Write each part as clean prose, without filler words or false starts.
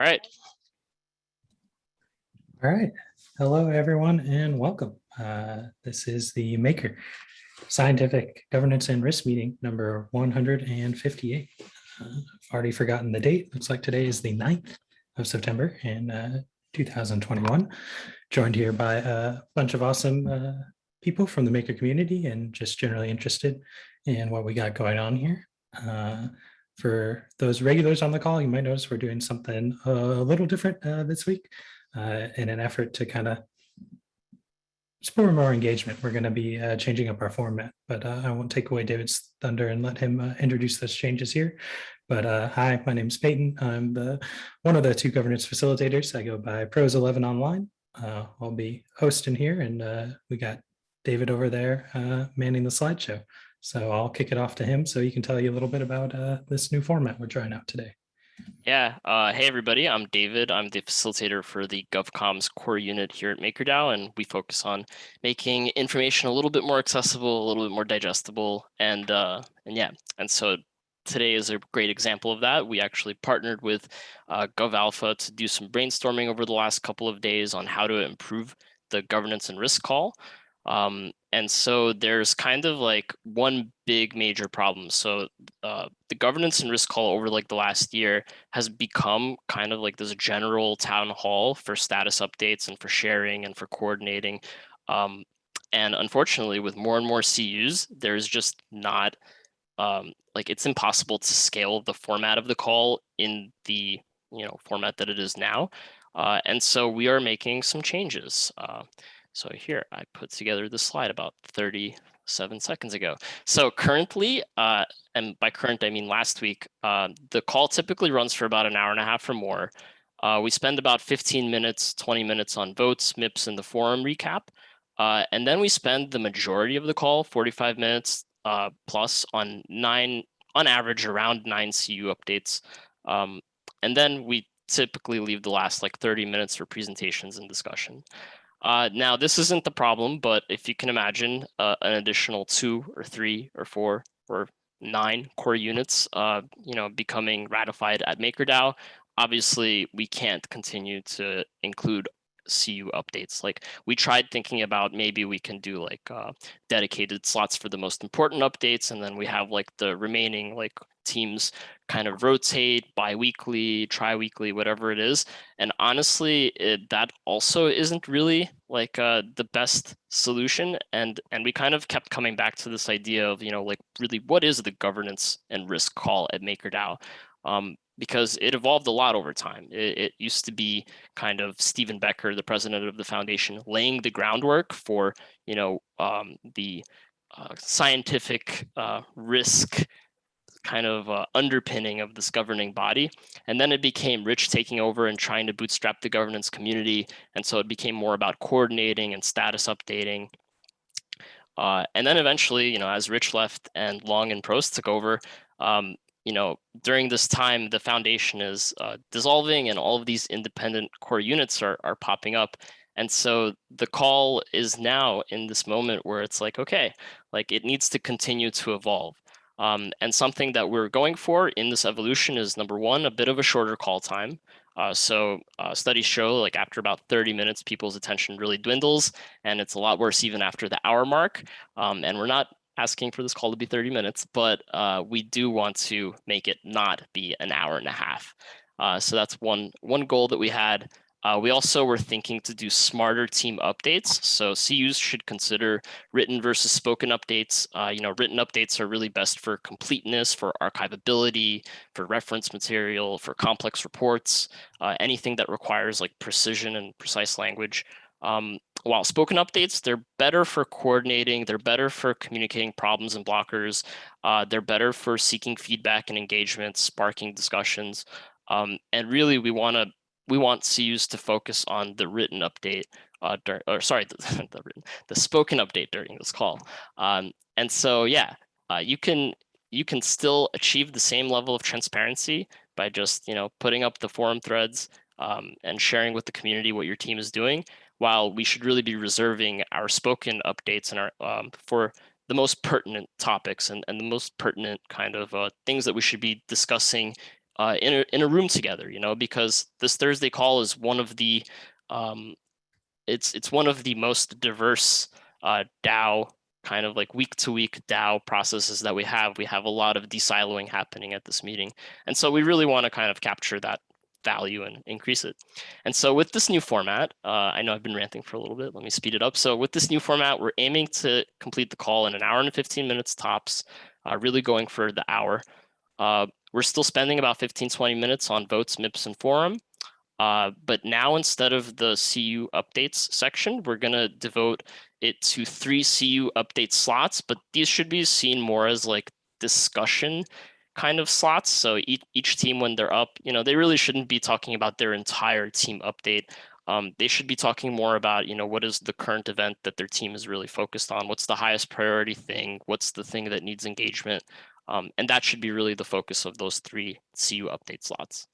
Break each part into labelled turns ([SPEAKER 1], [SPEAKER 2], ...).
[SPEAKER 1] All right.
[SPEAKER 2] All right. Hello, everyone, and welcome. This is the Maker Scientific Governance and Risk Meeting number 158. I've already forgotten the date. Looks like today is the 9th of September in 2021. Joined here by a bunch of awesome people from the Maker community and just generally interested in what we got going on here. For those regulars on the call, you might notice we're doing something a little different this week in an effort to kind of spur more engagement. We're going to be changing up our format, but I won't take away David's thunder and let him introduce those changes here. But hi, my name is Peyton. I'm one of the two governance facilitators. I go by Pros11 online. I'll be hosting here, and we got David over there manning the slideshow. So I'll kick it off to him so he can tell you a little bit about this new format we're trying out today.
[SPEAKER 1] Yeah. Hey, everybody. I'm David. I'm the facilitator for the GovComms core unit here at MakerDAO, and we focus on making information a little bit more accessible, a little bit more digestible, and yeah. And so today is a great example of that. We actually partnered with GovAlpha to do some brainstorming over the last couple of days on how to improve the governance and risk call. And so there's kind of like one big major problem. So the governance and risk call over like the last year has become kind of like this general town hall for status updates and for sharing and for coordinating. And unfortunately, with more and more CUs, there's just not like it's impossible to scale the format of the call in the format that it is now. And so we are making some changes. So here, I put together this slide about 37 seconds ago. So currently, and by current, I mean last week, the call typically runs for about an hour and a half or more. We spend about 15 minutes, 20 minutes on votes, MIPs, and the forum recap. And then we spend the majority of the call, 45 minutes plus, on average, around 9 CU updates. And then we typically leave the last like 30 minutes for presentations and discussion. Now, this isn't the problem, but if you can imagine an additional 2 or 3 or 4 or 9 core units, becoming ratified at MakerDAO, obviously we can't continue to include CU updates. Like, we tried thinking about maybe we can do like dedicated slots for the most important updates, and then we have like the remaining like teams kind of rotate bi-weekly, tri-weekly, whatever it is. And honestly, that also isn't really like the best solution. And we kind of kept coming back to this idea of, like, really, what is the governance and risk call at MakerDAO? Because it evolved a lot over time. It used to be kind of Stephen Becker, the president of the foundation, laying the groundwork for, the scientific risk kind of underpinning of this governing body. And then it became Rich taking over and trying to bootstrap the governance community. And so it became more about coordinating and status updating. And then eventually, as Rich left and Long and Prost took over, during this time, the foundation is dissolving and all of these independent core units are popping up. And so the call is now in this moment where it's like, okay, like it needs to continue to evolve. And something that we're going for in this evolution is, number one, a bit of a shorter call time. So studies show like after about 30 minutes, people's attention really dwindles, and it's a lot worse even after the hour mark. And we're not asking for this call to be 30 minutes, but we do want to make it not be an hour and a half. So that's one goal that we had. We also were thinking to do smarter team updates. So CUs should consider written versus spoken updates. Written updates are really best for completeness, for archivability, for reference material, for complex reports, anything that requires like precision and precise language. While spoken updates, they're better for coordinating, they're better for communicating problems and blockers, they're better for seeking feedback and engagement, sparking discussions. And really, we want CUs to focus on the written update, the spoken update during this call. And so, yeah, you can still achieve the same level of transparency by just putting up the forum threads and sharing with the community what your team is doing, while we should really be reserving our spoken updates and our for the most pertinent topics and the most pertinent kind of things that we should be discussing in a room together, because this Thursday call is one of the it's one of the most diverse DAO kind of like week to week DAO processes that we have. We have a lot of de-siloing happening at this meeting, and so we really want to kind of capture that value and increase it. And so with this new format, I know I've been ranting for a little bit. Let me speed it up. So with this new format, we're aiming to complete the call in an hour and 15 minutes tops, really going for the hour. We're still spending about 15-20 minutes on votes, MIPs, and forum. But now instead of the CU updates section, we're going to devote it to 3 CU update slots, but these should be seen more as like discussion kind of slots. So each team, when they're up, they really shouldn't be talking about their entire team update. They should be talking more about, what is the current event that their team is really focused on? What's the highest priority thing? What's the thing that needs engagement? And that should be really the focus of those 3 CU update slots.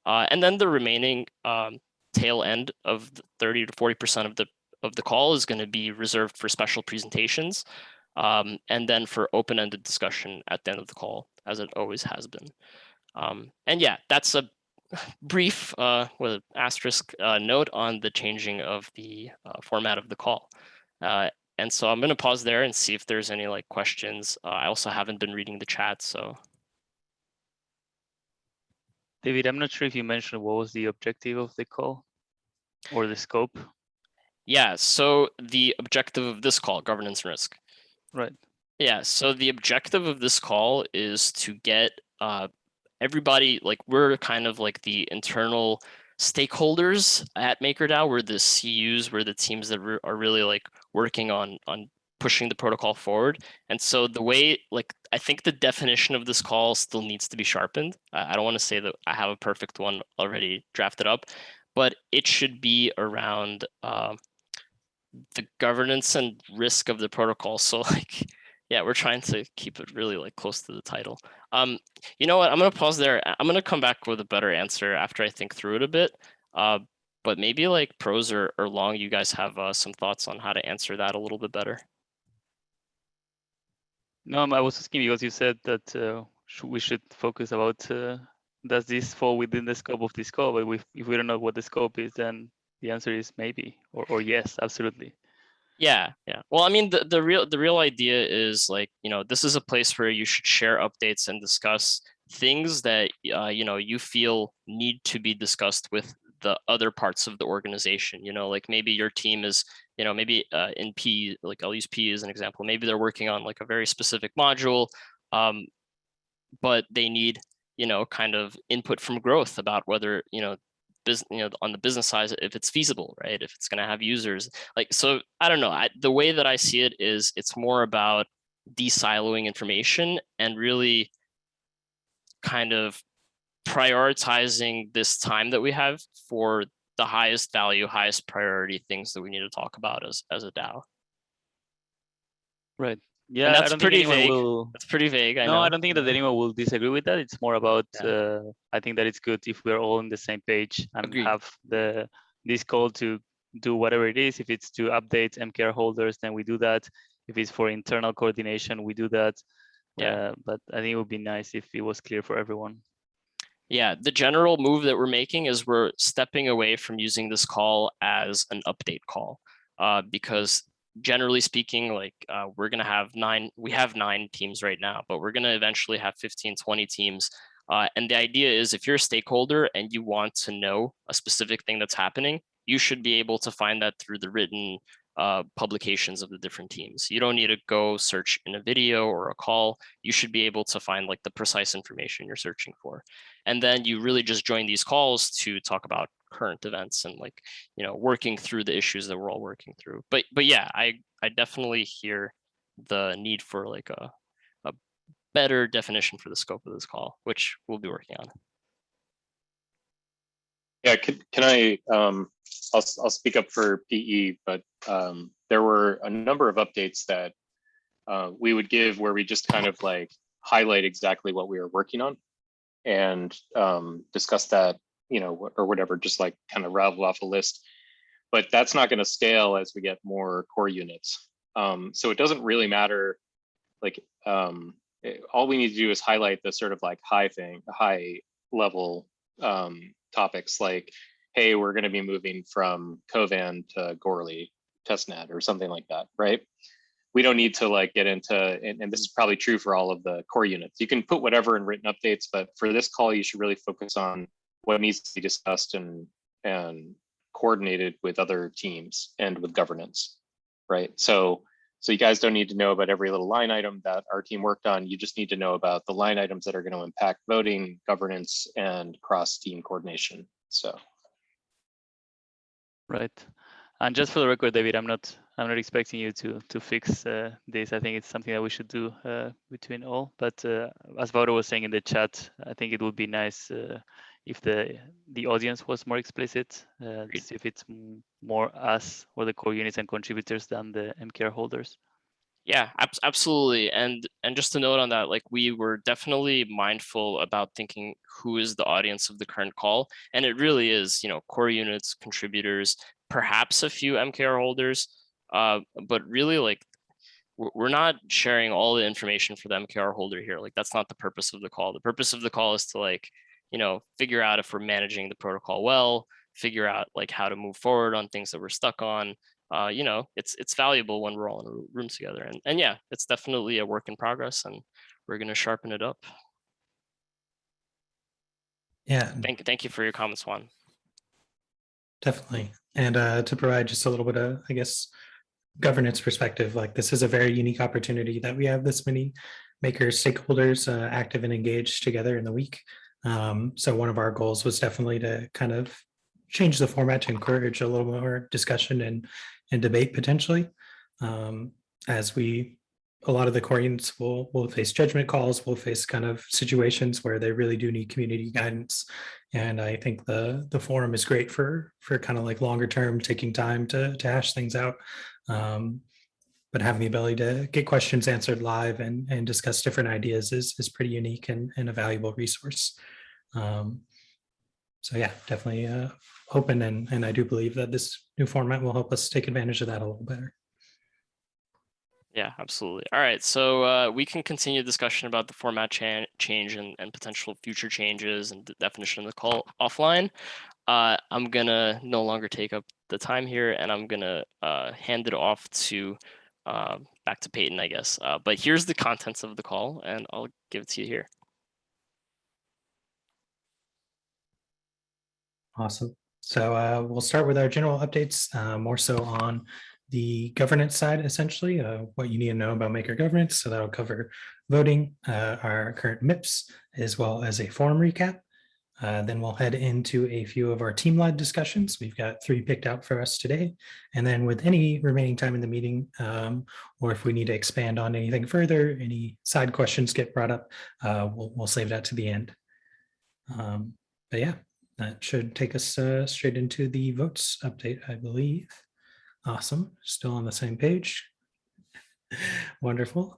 [SPEAKER 1] And then the remaining tail end of the 30 to 40% of the call is going to be reserved for special presentations, and then for open-ended discussion at the end of the call, as it always has been. And yeah, that's a brief with an asterisk note on the changing of the format of the call. And so I'm going to pause there and see if there's any like questions. I also haven't been reading the chat, so.
[SPEAKER 3] David, I'm not sure if you mentioned what was the objective of the call or the scope.
[SPEAKER 1] Yeah, so the objective of this call, governance and risk.
[SPEAKER 3] Right.
[SPEAKER 1] Yeah, so the objective of this call is to get everybody, like we're kind of like the internal stakeholders at MakerDAO. We're the CUs, we're the teams that are really like working on pushing the protocol forward. And so the way, like, I think the definition of this call still needs to be sharpened. I don't want to say that I have a perfect one already drafted up, but it should be around the governance and risk of the protocol. So like, yeah, we're trying to keep it really like close to the title. You know what? I'm gonna pause there. I'm gonna come back with a better answer after I think through it a bit. But maybe like Pros or Long, you guys have some thoughts on how to answer that a little bit better.
[SPEAKER 3] No, I was asking because you said that we should focus about does this fall within the scope of this call? But if we don't know what the scope is, then the answer is maybe or yes, absolutely.
[SPEAKER 1] Yeah. Well, I mean, the real idea is like, this is a place where you should share updates and discuss things that you feel need to be discussed with the other parts of the organization. Like maybe your team is, maybe in P, like I'll use P as an example. Maybe they're working on like a very specific module, but they need, kind of input from growth about whether, on the business side, if it's feasible, right? If it's going to have users, like, so I don't know. The way that I see it is it's more about de-siloing information and really kind of prioritizing this time that we have for the highest value, highest priority things that we need to talk about as a DAO.
[SPEAKER 3] Right. Yeah,
[SPEAKER 1] And
[SPEAKER 3] I
[SPEAKER 1] that's
[SPEAKER 3] don't think
[SPEAKER 1] pretty
[SPEAKER 3] anyone
[SPEAKER 1] vague.
[SPEAKER 3] will.
[SPEAKER 1] That's pretty vague. I
[SPEAKER 3] No,
[SPEAKER 1] know.
[SPEAKER 3] I don't think that anyone will disagree with that. It's more about.
[SPEAKER 1] Yeah.
[SPEAKER 3] I think that it's good if we're all on the same page and
[SPEAKER 1] Agreed.
[SPEAKER 3] have this call to do whatever it is. If it's to update MKR holders, then we do that. If it's for internal coordination, we do that.
[SPEAKER 1] Yeah.
[SPEAKER 3] But I think it would be nice if it was clear for everyone.
[SPEAKER 1] Yeah, the general move that we're making is we're stepping away from using this call as an update call, because generally speaking, like we're going to have we have 9 teams right now, but we're going to eventually have 15, 20 teams. And the idea is if you're a stakeholder and you want to know a specific thing that's happening, you should be able to find that through the written publications of the different teams. You don't need to go search in a video or a call. You should be able to find like the precise information you're searching for. And then you really just join these calls to talk about current events and like, working through the issues that we're all working through. But yeah, I definitely hear the need for like a better definition for the scope of this call, which we'll be working on.
[SPEAKER 4] Yeah, can I, I'll speak up for PE, but there were a number of updates that we would give where we just kind of like highlight exactly what we were working on and discuss that, or whatever, just like kind of rattle off a list. But that's not going to scale as we get more core units. So it doesn't really matter, like all we need to do is highlight the sort of like high level topics like, hey, we're going to be moving from Covan to Goerli testnet or something like that, right? We don't need to like get into, and this is probably true for all of the core units. You can put whatever in written updates, but for this call, you should really focus on what needs to be discussed and coordinated with other teams and with governance, right? So you guys don't need to know about every little line item that our team worked on. You just need to know about the line items that are going to impact voting, governance, and cross-team coordination. So.
[SPEAKER 3] Right. And just for the record, David, I'm not expecting you to fix this. I think it's something that we should do between all. But as Vaudo was saying in the chat, I think it would be nice if the audience was more explicit, if it's more us or the core units and contributors than the MKR holders.
[SPEAKER 1] Yeah, absolutely. And just a note on that, like we were definitely mindful about thinking who is the audience of the current call. And it really is, core units, contributors, perhaps a few MKR holders, but really like we're not sharing all the information for the MKR holder here. Like that's not the purpose of the call. The purpose of the call is to like, figure out if we're managing the protocol well, figure out like how to move forward on things that we're stuck on. It's valuable when we're all in a room together. And yeah, it's definitely a work in progress and we're going to sharpen it up.
[SPEAKER 2] Yeah.
[SPEAKER 1] Thank you for your comments, Juan.
[SPEAKER 2] Definitely. And to provide just a little bit of, I guess, governance perspective, like this is a very unique opportunity that we have this many makers, stakeholders active and engaged together in the week. So one of our goals was definitely to kind of change the format to encourage a little more discussion and debate potentially. As a lot of the core units will face judgment calls, will face kind of situations where they really do need community guidance. And I think the forum is great for kind of like longer term, taking time to hash things out. But having the ability to get questions answered live and discuss different ideas is pretty unique and a valuable resource. So yeah, definitely open, and I do believe that this new format will help us take advantage of that a little better.
[SPEAKER 1] Yeah, absolutely. All right, so we can continue discussion about the format change and potential future changes and the definition of the call offline. I'm gonna no longer take up the time here, and I'm gonna hand it off to back to Peyton, I guess. But here's the contents of the call, and I'll give it to you here.
[SPEAKER 2] Awesome. So we'll start with our general updates, more so on the governance side, essentially, what you need to know about Maker governance. So that'll cover voting, our current MIPs, as well as a forum recap. Then we'll head into a few of our team-led discussions. We've got 3 picked out for us today. And then with any remaining time in the meeting, or if we need to expand on anything further, any side questions get brought up, we'll save that to the end. But yeah, that should take us straight into the votes update, I believe. Awesome. Still on the same page. Wonderful.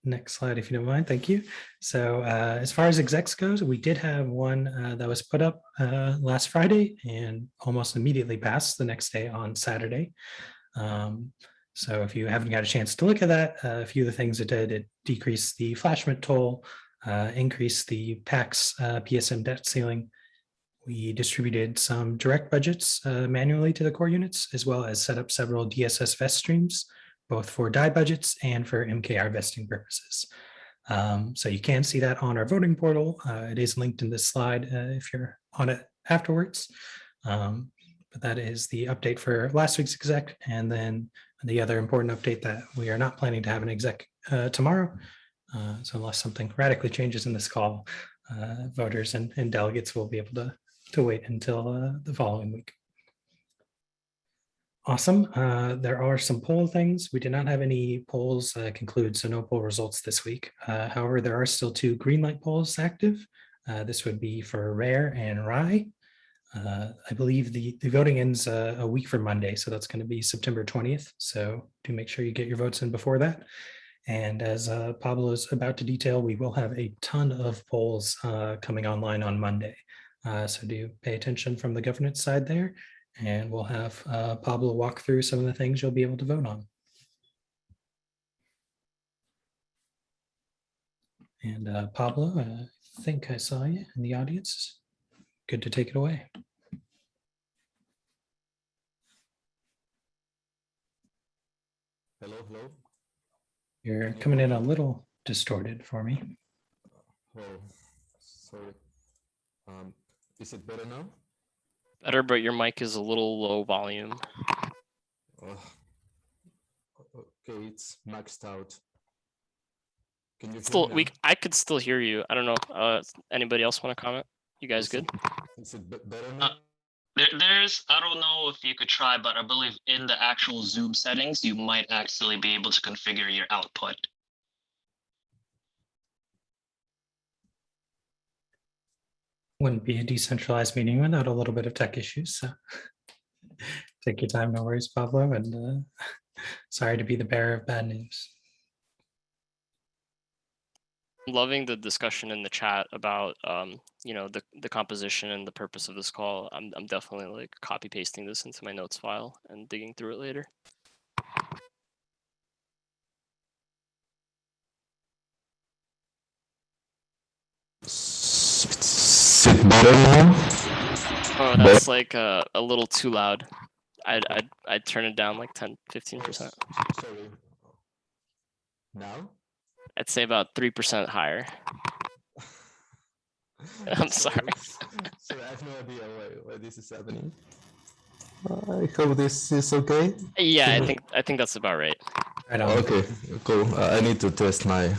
[SPEAKER 2] Next slide, if you don't mind. Thank you. So as far as execs goes, we did have one that was put up last Friday and almost immediately passed the next day on Saturday. So if you haven't got a chance to look at that, a few of the things it did, it decreased the flashment toll, increased the PAX PSM debt ceiling. We distributed some direct budgets manually to the core units, as well as set up several DSS vest streams, both for DAI budgets and for MKR vesting purposes. So you can see that on our voting portal. It is linked in this slide if you're on it afterwards. But that is the update for last week's exec. And then the other important update that we are not planning to have an exec tomorrow. So unless something radically changes in this call, voters and delegates will be able to wait until the following week. Awesome. There are some poll things. We did not have any polls conclude, so no poll results this week. However, there are still 2 green light polls active. This would be for Rare and Rye. I believe the voting ends a week from Monday, so that's going to be September 20th. So do make sure you get your votes in before that. And as Pablo is about to detail, we will have a ton of polls coming online on Monday. So do pay attention from the governance side there, and we'll have Pablo walk through some of the things you'll be able to vote on. And Pablo, think I saw you in the audience. Good to take it away.
[SPEAKER 5] Hello, hello.
[SPEAKER 2] You're coming in a little distorted for me.
[SPEAKER 5] Oh, sorry. Is it better now?
[SPEAKER 1] Better, but your mic is a little low volume.
[SPEAKER 5] Okay, it's maxed out. Can you hear
[SPEAKER 1] Still,
[SPEAKER 5] me now?
[SPEAKER 1] I could still hear you. I don't know. Anybody else want to comment? You guys good?
[SPEAKER 5] Is it better now?
[SPEAKER 1] There's, I don't know if you could try, but I believe in the actual Zoom settings, you might actually be able to configure your output.
[SPEAKER 2] Wouldn't be a decentralized meeting without a little bit of tech issues. So take your time, no worries, Pablo. And sorry to be the bearer of bad news.
[SPEAKER 1] I'm loving the discussion in the chat about you know, the composition and the purpose of this call. I'm definitely like copy pasting this into my notes file and digging through it later.
[SPEAKER 5] Is it better now?
[SPEAKER 1] Oh, that's like a little too loud. I'd turn it down like 10-15%.
[SPEAKER 5] Sorry. Now?
[SPEAKER 1] I'd say about 3% higher. I'm sorry.
[SPEAKER 5] Sorry, I have no idea why this is happening. I hope this is okay.
[SPEAKER 1] Yeah, I think that's about right.
[SPEAKER 2] Right on.
[SPEAKER 5] Okay, cool. I need to test my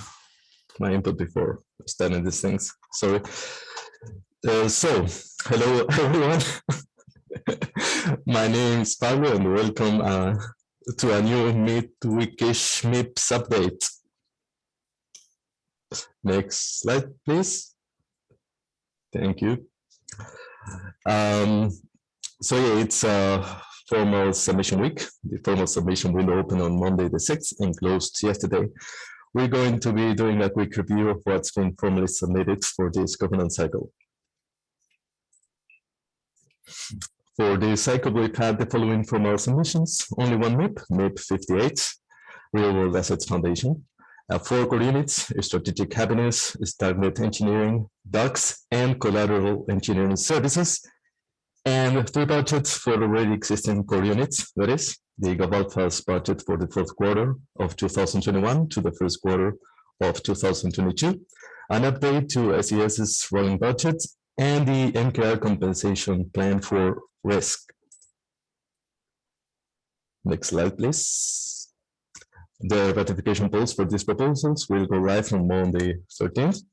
[SPEAKER 5] input before starting these things. Sorry. So, hello everyone. My name is Pablo and welcome to a new midweekish MIPs update. Next slide, please. Thank you. So yeah, it's a formal submission week. The formal submission window opened on Monday the 6th and closed yesterday. We're going to be doing a quick review of what's been formally submitted for this governance cycle. For this cycle, we've had the following formal submissions: only one MIP, MIP 58, Real World Assets Foundation, 4 core units, Strategic Happiness, Stargate Engineering, Docs, and Collateral Engineering Services, and 3 budgets for already existing core units, that is, the GovAlpha's budget for the 4th quarter of 2021 to the 1st quarter of 2022, an update to SES's rolling budget, and the MKR compensation plan for risk. Next slide, please. The ratification polls for these proposals will go live on Monday 13th,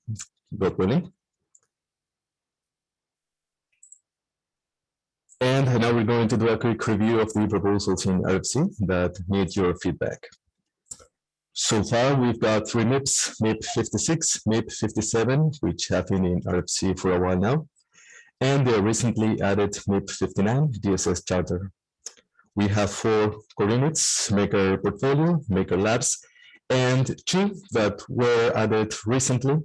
[SPEAKER 5] God willing. And now we're going to do a quick review of the proposals in RFC that need your feedback. So far, we've got 3 MIPs, MIP 56, MIP 57, which have been in RFC for a while now, and the recently added MIP 59, Dss Charter. We have 4 core units, Maker Portfolio, Maker Labs, and 2 that were added recently.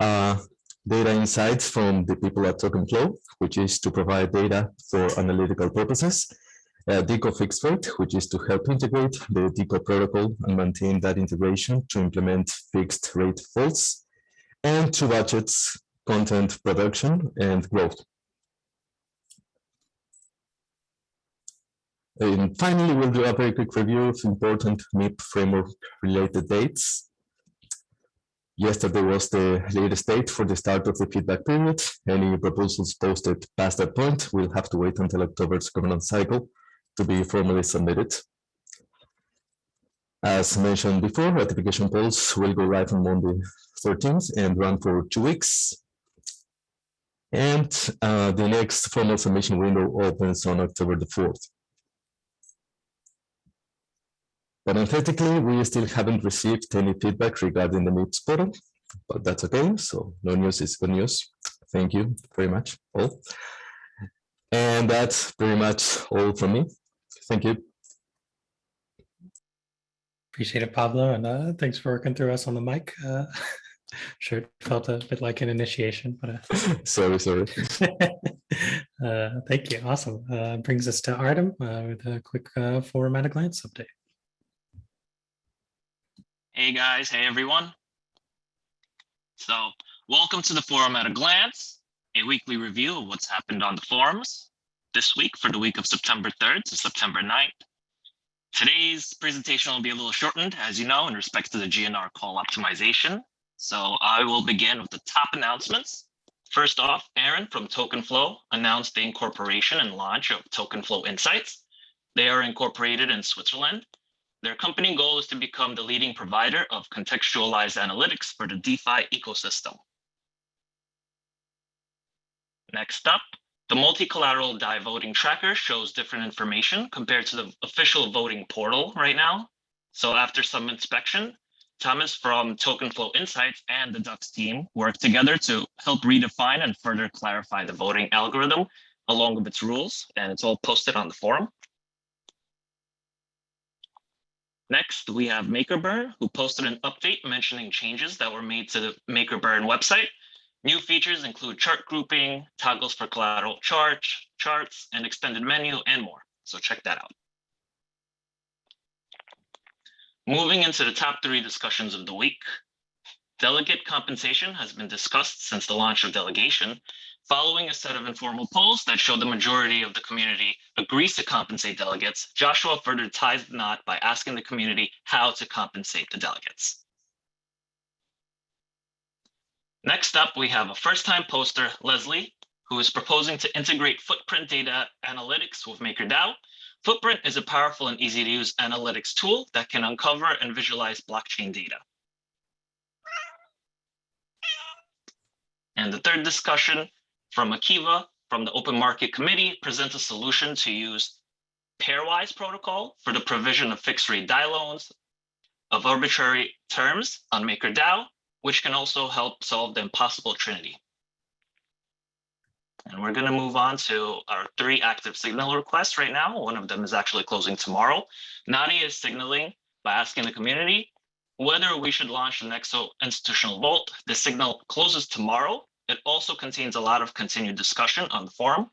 [SPEAKER 5] Data insights from the people at TokenFlow, which is to provide data for analytical purposes. DECO Fixed Rate, which is to help integrate the DECO protocol and maintain that integration to implement fixed rate faults. And 2 budgets, content production and growth. And finally, we'll do a very quick review of important MIP framework related dates. Yesterday was the latest date for the start of the feedback period. Any proposals posted past that point will have to wait until October's governance cycle to be formally submitted. As mentioned before, ratification polls will go live on Monday 13th and run for 2 weeks. And the next formal submission window opens on October the 4th. Parenthetically, we still haven't received any feedback regarding the MIPS portal, but that's okay. So no news is good news. Thank you very much, all. And that's pretty much all from me. Thank you.
[SPEAKER 2] Appreciate it, Pablo, and thanks for working through us on the mic. Sure, it felt a bit like an initiation, but
[SPEAKER 5] Sorry.
[SPEAKER 2] thank you. Awesome. Brings us to Artem with a quick form at a glance update.
[SPEAKER 6] Hey guys, hey everyone. So
[SPEAKER 1] Welcome to the Forum at a Glance, a weekly review of what's happened on the forums this week for the week of September 3rd to September 9th. Today's presentation will be a little shortened, as you know, in respect to the GNR call optimization. So I will begin with the top announcements. First off, Aaron from TokenFlow announced the incorporation and launch of TokenFlow Insights. They are incorporated in Switzerland. Their company goal is to become the leading provider of contextualized analytics for the DeFi ecosystem. Next up, the multi-collateral DAI voting tracker shows different information compared to the official voting portal right now. So after some inspection, Thomas from TokenFlow Insights and the Dux team worked together to help redefine and further clarify the voting algorithm along with its rules, and it's all posted on the forum. Next, we have MakerBurn, who posted an update mentioning changes that were made to the MakerBurn website. New features include chart grouping, toggles for collateral charts, an extended menu, and more. So check that out. Moving into the top 3 discussions of the week. Delegate compensation has been discussed since the launch of delegation, following a set of informal polls that showed the majority of the community agrees to compensate delegates. Joshua further ties the knot by asking the community how to compensate the delegates. Next up, we have a first-time poster, Leslie, who is proposing to integrate footprint data analytics with MakerDAO. Footprint is a powerful and easy-to-use analytics tool that can uncover and visualize blockchain data. And the third discussion from Akiva from the Open Market Committee presents a solution to use pairwise protocol for the provision of fixed-rate DAI loans of arbitrary terms on MakerDAO, which can also help solve the impossible trinity. And we're going to move on to our 3 active signal requests right now. One of them is actually closing tomorrow. Nadia is signaling by asking the community whether we should launch the Nexo institutional vault. The signal closes tomorrow. It also contains a lot of continued discussion on the forum.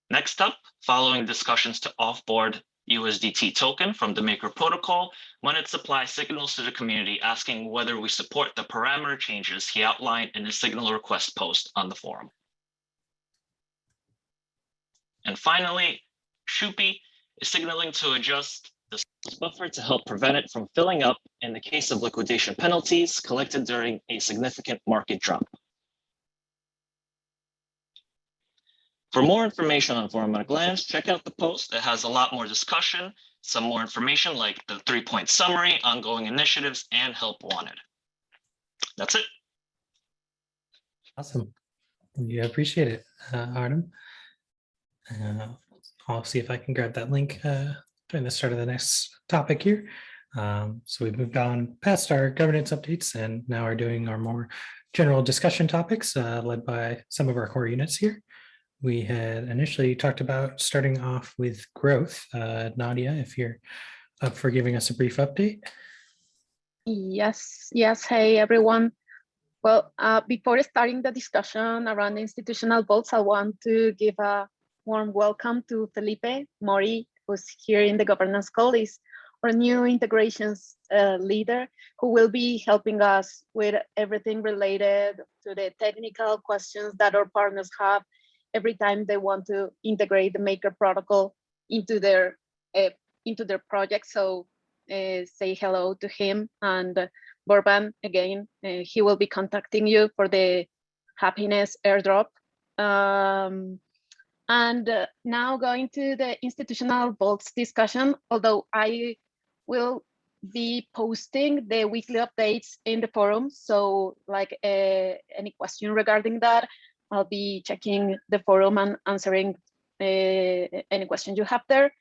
[SPEAKER 1] Next up, following discussions to offboard USDT token from the Maker protocol, Monet supplies signals to the community asking whether we support the parameter changes he outlined in his signal request post on the forum. And finally, Shupi is signaling to adjust the buffer to help prevent it from filling up in the case of liquidation penalties collected during a significant market drop. For more information on Forum at a Glance, check out the post. It has a lot more discussion, some more information like the 3-point summary, ongoing initiatives, and help wanted. That's it.
[SPEAKER 2] Awesome. Yeah, appreciate it, Artem. I'll see if I can grab that link during the start of the next topic here. So we've moved on past our governance updates and now are doing our more general discussion topics led by some of our core units here. We had initially talked about starting off with growth. Nadia, if you're up for giving us a brief update.
[SPEAKER 6] Yes. Hey, everyone. Well, before starting the discussion around the institutional vaults, I want to give a warm welcome to Felipe Mori, who's here in the governance call. Is our new integrations leader, who will be helping us with everything related to the technical questions that our partners have every time they want to integrate the Maker protocol into their project. So say hello to him, and Borban, again, he will be contacting you for the happiness airdrop. And now going to the institutional vaults discussion, although I will be posting the weekly updates in the forum. So like any question regarding that, I'll be checking the forum and answering any questions you have there.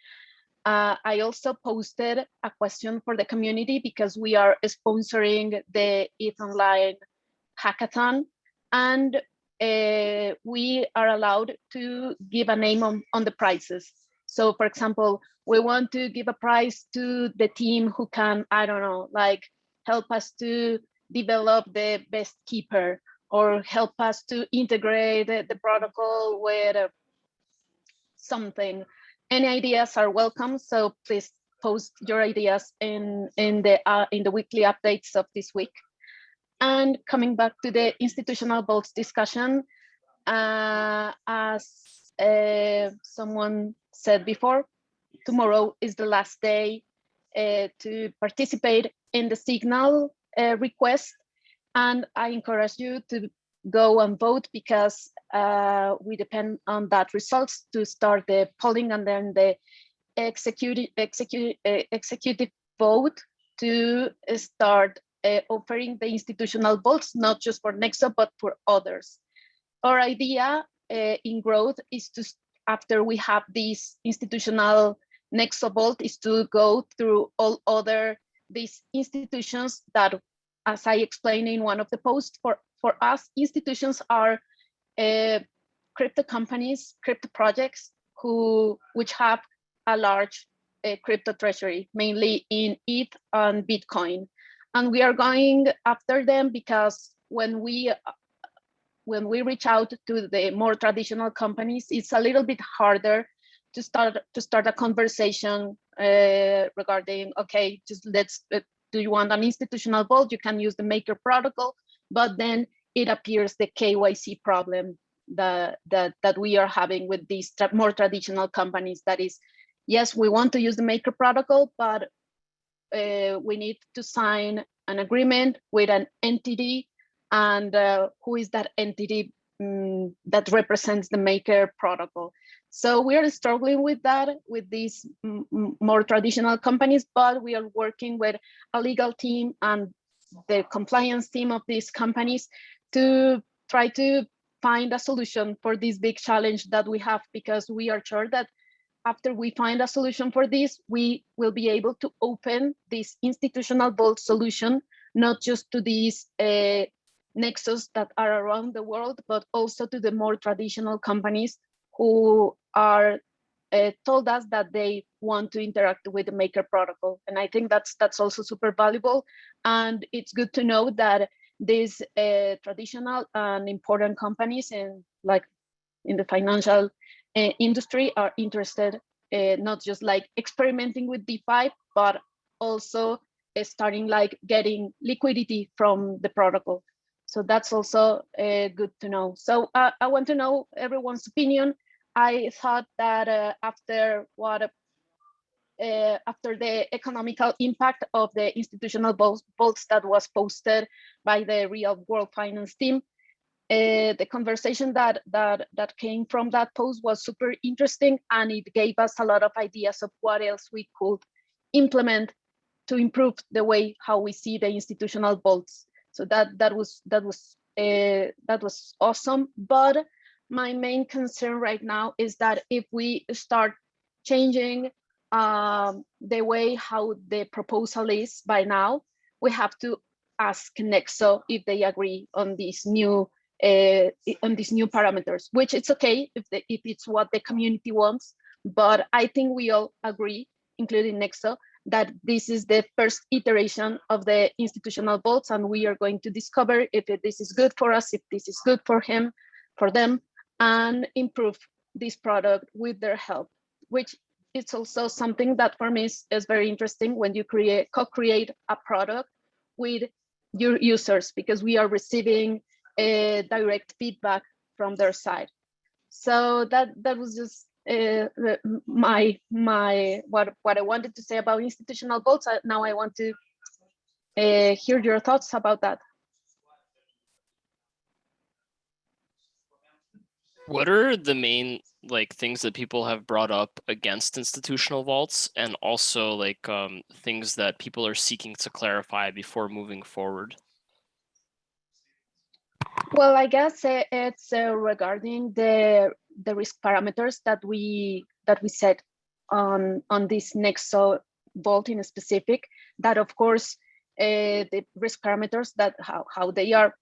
[SPEAKER 6] I also posted a question for the community because we are sponsoring the ETH Online hackathon, and we are allowed to give a name on the prizes. So for example, we want to give a prize to the team who can, I don't know, like help us to develop the best keeper, or help us to integrate the protocol with something. Any ideas are welcome, so please post your ideas in the weekly updates of this week. And coming back to the institutional vaults discussion, as someone said before, tomorrow is the last day to participate in the signal request. And I encourage you to go and vote, because we depend on that results to start the polling, and then the executive vote to start offering the institutional vaults, not just for Nexo, but for others. Our idea in growth is to, after we have this institutional Nexo vault, is to go through all other these institutions that, as I explained in one of the posts, for us, institutions are crypto companies, crypto projects which have a large crypto treasury, mainly in ETH and Bitcoin. And we are going after them because when we reach out to the more traditional companies, it's a little bit harder to start a conversation regarding, okay, just do you want an institutional vault? You can use the Maker protocol, but then it appears the KYC problem that we are having with these more traditional companies. That is, yes, we want to use the Maker protocol, but we need to sign an agreement with an entity, and who is that entity that represents the Maker protocol. So we are struggling with that, with these more traditional companies, but we are working with a legal team and the compliance team of these companies to try to find a solution for this big challenge that we have, because we are sure that after we find a solution for this, we will be able to open this institutional vault solution, not just to these nexus that are around the world, but also to the more traditional companies who are told us that they want to interact with the Maker protocol. And I think that's also super valuable. And it's good to know that these traditional and important companies, and like in the financial industry, are interested not just like experimenting with DeFi, but also starting like getting liquidity from the protocol. So that's also good to know. So I want to know everyone's opinion. I thought that after the economical impact of the institutional vaults that was posted by the Real World Finance team, the conversation that came from that post was super interesting, and it gave us a lot of ideas of what else we could implement to improve the way how we see the institutional vaults. So that was awesome. But my main concern right now is that if we start changing the way how the proposal is by now, we have to ask Nexo if they agree on these new parameters, which it's okay if it's what the community wants. But I think we all agree, including Nexo, that this is the first iteration of the institutional vaults, and we are going to discover if this is good for us, if this is good for them, and improve this product with their help, which it's also something that for me is very interesting when you co-create a product with your users, because we are receiving direct feedback from their side. So that was just what I wanted to say about institutional vaults. Now I want to hear your thoughts about that.
[SPEAKER 1] What are the main things that people have brought up against institutional vaults, and also things that people are seeking to clarify before moving forward?
[SPEAKER 6] Well, I guess it's regarding the risk parameters that we set on this Nexo vault in specific. That of course the risk parameters that how they are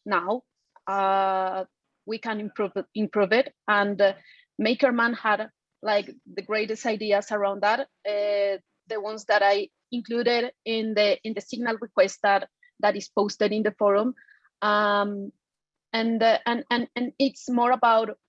[SPEAKER 6] now, we can improve it. And MakerMan had like the greatest ideas around that. The ones that I included in the signal request that is posted in the forum. And it's more about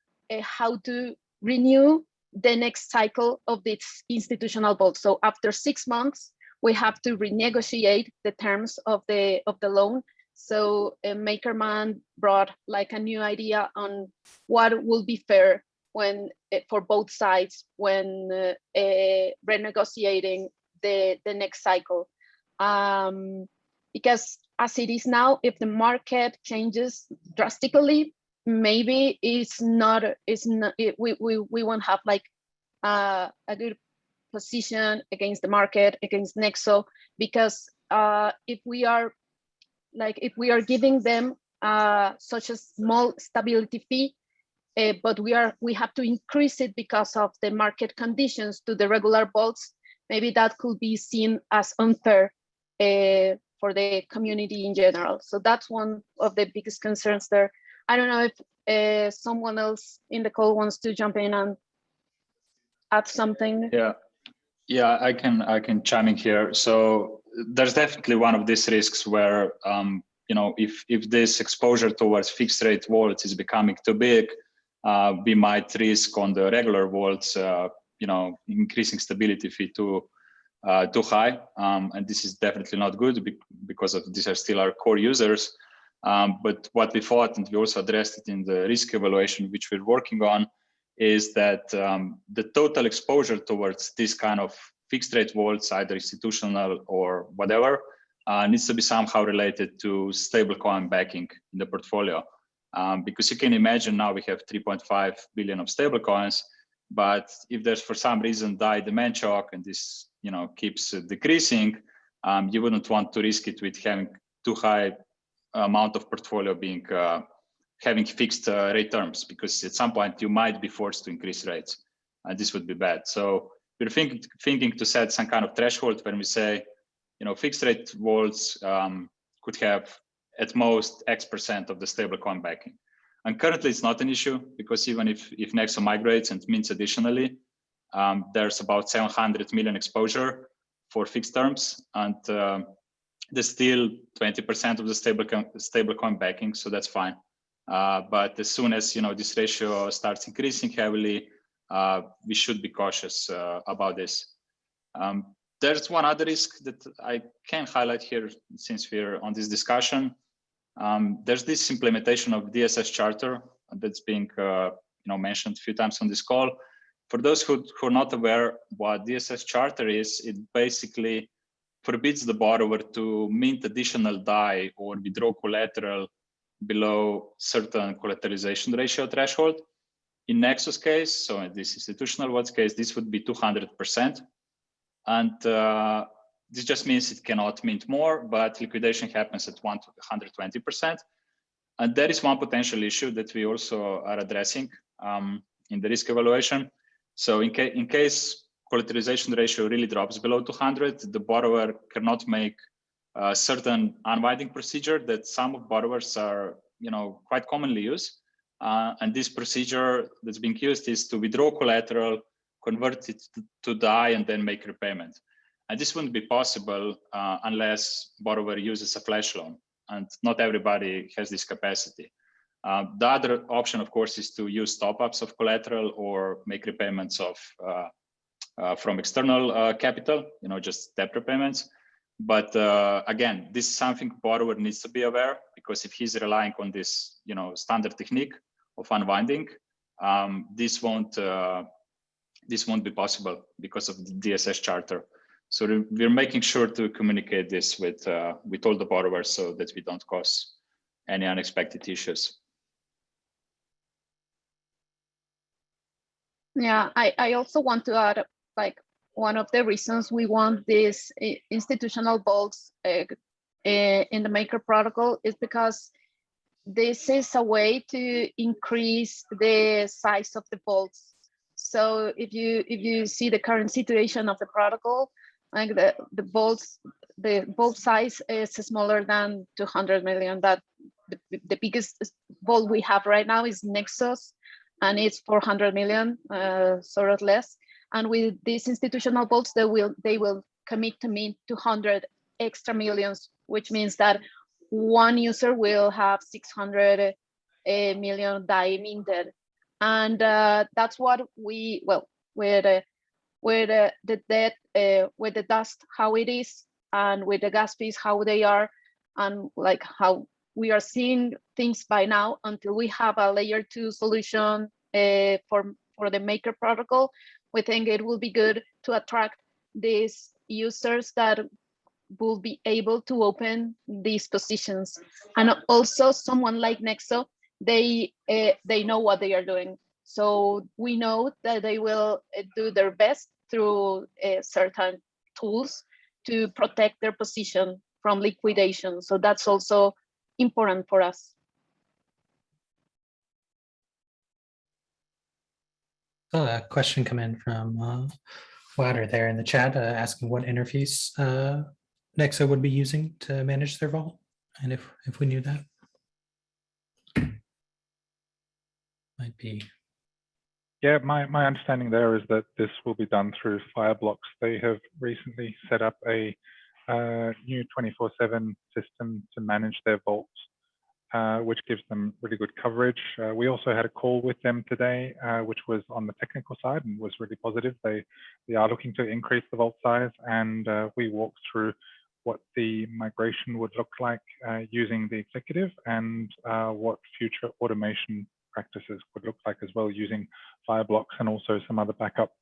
[SPEAKER 6] how to renew the next cycle of this institutional vault. So after 6 months, we have to renegotiate the terms of the loan. So Makerman brought like a new idea on what will be fair when for both sides when renegotiating the next cycle. Because as it is now, if the market changes drastically, maybe we won't have like a good position against the market, against Nexo, because if we are giving them such a small stability fee, but we have to increase it because of the market conditions to the regular bolts, maybe that could be seen as unfair for the community in general. So that's one of the biggest concerns there. I don't know if someone else in the call wants to jump in and add something.
[SPEAKER 7] Yeah, I can chime in here. So there's definitely one of these risks where if this exposure towards fixed rate vaults is becoming too big, we might risk on the regular vaults, increasing stability fee too high, and this is definitely not good because these are still our core users. But what we thought, and we also addressed it in the risk evaluation, which we're working on, is that the total exposure towards this kind of fixed rate vaults, either institutional or whatever, needs to be somehow related to stablecoin backing in the portfolio. Because you can imagine now we have 3.5 billion of stablecoins, but if there's for some reason DAI demand shock and this keeps decreasing, you wouldn't want to risk it with having too high amount of portfolio being having fixed rate terms, because at some point you might be forced to increase rates, and this would be bad. So we're thinking to set some kind of threshold when we say, fixed rate vaults could have at most X% of the stablecoin backing. And currently it's not an issue, because even if Nexo migrates and mints additionally, there's about 700 million exposure for fixed terms, and there's still 20% of the stablecoin backing, so that's fine. But as soon as this ratio starts increasing heavily, we should be cautious about this. There's one other risk that I can highlight here since we're on this discussion. There's this implementation of Dss Charter that's being mentioned a few times on this call. For those who are not aware what Dss Charter is, it basically forbids the borrower to mint additional DAI or withdraw collateral below certain collateralization ratio threshold. In Nexo's case, so in this institutional vault's case, this would be 200%. And this just means it cannot mint more, but liquidation happens at 120%. And there is one potential issue that we also are addressing in the risk evaluation. So in case collateralization ratio really drops below 200, the borrower cannot make a certain unwinding procedure that some borrowers are quite commonly use. And this procedure that's being used is to withdraw collateral, convert it to DAI, and then make repayment. And this wouldn't be possible unless borrower uses a flash loan, and not everybody has this capacity. The other option, of course, is to use top-ups of collateral or make repayments of from external capital, just debt repayments. But again, this is something borrower needs to be aware, because if he's relying on this, standard technique of unwinding, this won't be possible because of the Dss Charter. So we're making sure to communicate this with all the borrowers so that we don't cause any unexpected issues.
[SPEAKER 6] Yeah, I also want to add, like, one of the reasons we want these institutional vaults in the Maker protocol is because this is a way to increase the size of the vaults. So if you see the current situation of the protocol, like the vault size is smaller than 200 million. That the biggest vault we have right now is Nexus, and it's 400 million, sort of less. And with these institutional vaults, they will commit to mint 200 extra millions, which means that one user will have 600 million DAI minted. And that's what with the debt, with the dust how it is, and with the gas fees how they are, and like how we are seeing things by now, until we have a layer 2 solution for the Maker protocol, we think it will be good to attract these users that will be able to open these positions. And also someone like Nexo, they know what they are doing. So we know that they will do their best through certain tools to protect their position from liquidation. So that's also important for us.
[SPEAKER 2] A question come in from Water there in the chat asking what interface Nexo would be using to manage their vault, and if we knew that. Might be.
[SPEAKER 8] Yeah, my understanding there is that this will be done through Fireblocks. They have recently set up a new 24/7 system to manage their vaults, which gives them really good coverage. We also had a call with them today, which was on the technical side and was really positive. They are looking to increase the vault size, and we walked through what the migration would look like using the executive, and what future automation practices would look like as well, using Fireblocks and also some other backup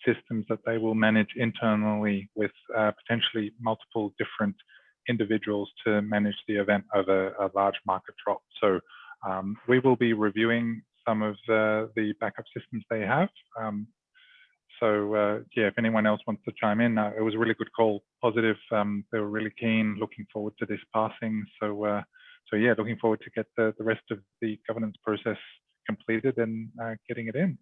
[SPEAKER 8] systems that they will manage internally with potentially multiple different individuals to manage the event of a large market drop. So we will be reviewing some of the backup systems they have. Yeah, if anyone else wants to chime in, it was a really good call, positive. They were really keen, looking forward to this passing. So yeah, looking forward to get the rest of the governance process completed and getting it in.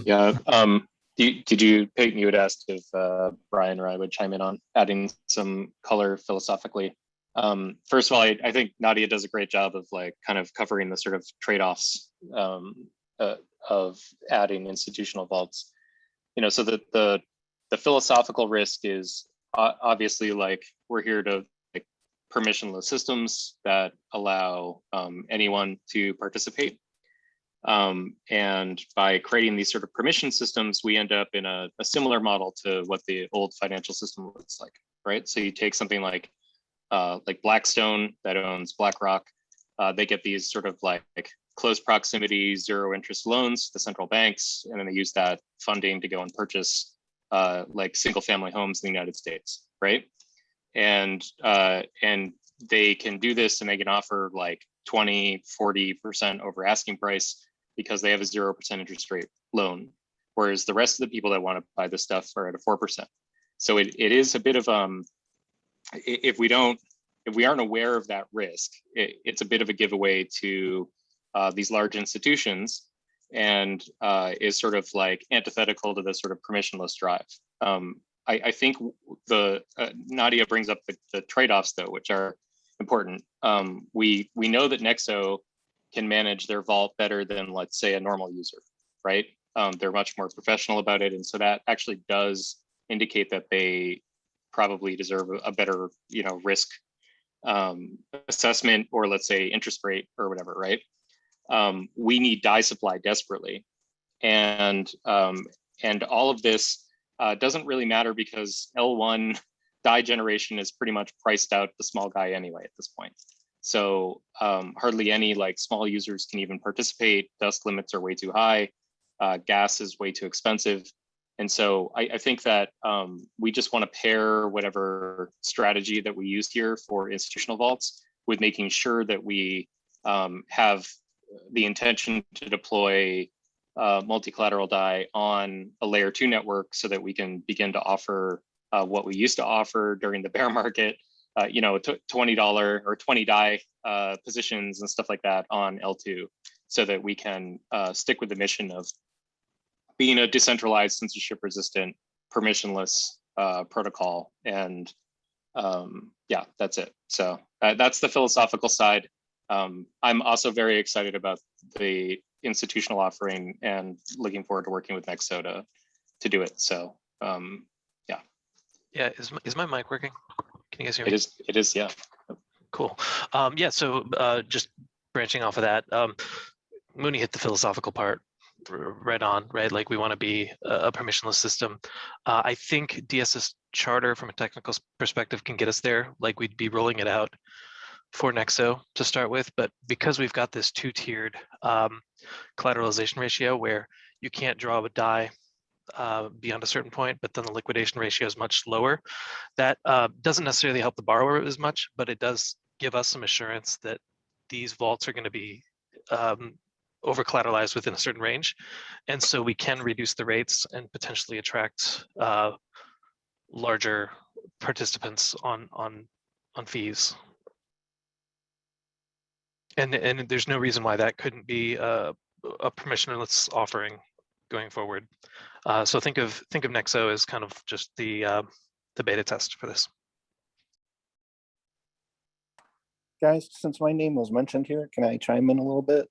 [SPEAKER 4] Yeah. Did you, Peyton, you had asked if Brian or I would chime in on adding some color philosophically. First of all, I think Nadia does a great job of like kind of covering the sort of trade-offs of adding institutional vaults. You know, so the philosophical risk is obviously like we're here to like permissionless systems that allow anyone to participate. And by creating these sort of permission systems, we end up in a similar model to what the old financial system looks like, right? So you take something like Blackstone that owns BlackRock, they get these sort of like close proximity, zero interest loans to central banks, and then they use that funding to go and purchase like single family homes in the United States, right? And they can do this and they can offer like 20, 40% over asking price because they have a 0% interest rate loan, whereas the rest of the people that want to buy this stuff are at a 4%. So it is a bit of if we aren't aware of that risk, it's a bit of a giveaway to these large institutions, and is sort of like antithetical to the sort of permissionless drive. I think Nadia brings up the trade-offs though, which are important. We know that Nexo can manage their vault better than, let's say, a normal user, right? They're much more professional about it, and so that actually does indicate that they probably deserve a better, you know, risk assessment, or let's say interest rate or whatever, right? We need DAI supply desperately, and all of this doesn't really matter because L1 DAI generation is pretty much priced out the small guy anyway at this point. So hardly any like small users can even participate. Dust limits are way too high. Gas is way too expensive. And so I think that we just want to pair whatever strategy that we use here for institutional vaults with making sure that we have the intention to deploy multi-collateral DAI on a layer 2 network so that we can begin to offer what we used to offer during the bear market, you know, $20 or 20 DAI positions and stuff like that on L2, so that we can stick with the mission of being a decentralized, censorship-resistant, permissionless protocol. And yeah, that's it. So that's the philosophical side. I'm also very excited about the institutional offering and looking forward to working with Nexo to do it. So yeah.
[SPEAKER 9] Yeah, is my mic working? Can you guys hear me?
[SPEAKER 4] It is, yeah.
[SPEAKER 9] Cool. Yeah, so just branching off of that, Mooney hit the philosophical part. right on, right? Like we want to be a permissionless system. I think Dss Charter from a technical perspective can get us there. Like we'd be rolling it out for Nexo to start with, but because we've got this two-tiered collateralization ratio where you can't draw a die beyond a certain point, but then the liquidation ratio is much lower, that doesn't necessarily help the borrower as much, but it does give us some assurance that these vaults are going to be over collateralized within a certain range. And so we can reduce the rates and potentially attract larger participants on fees. And there's no reason why that couldn't be a permissionless offering going forward. So think of Nexo as kind of just the beta test for this.
[SPEAKER 10] Guys, since my name was mentioned here, can I chime in a little bit?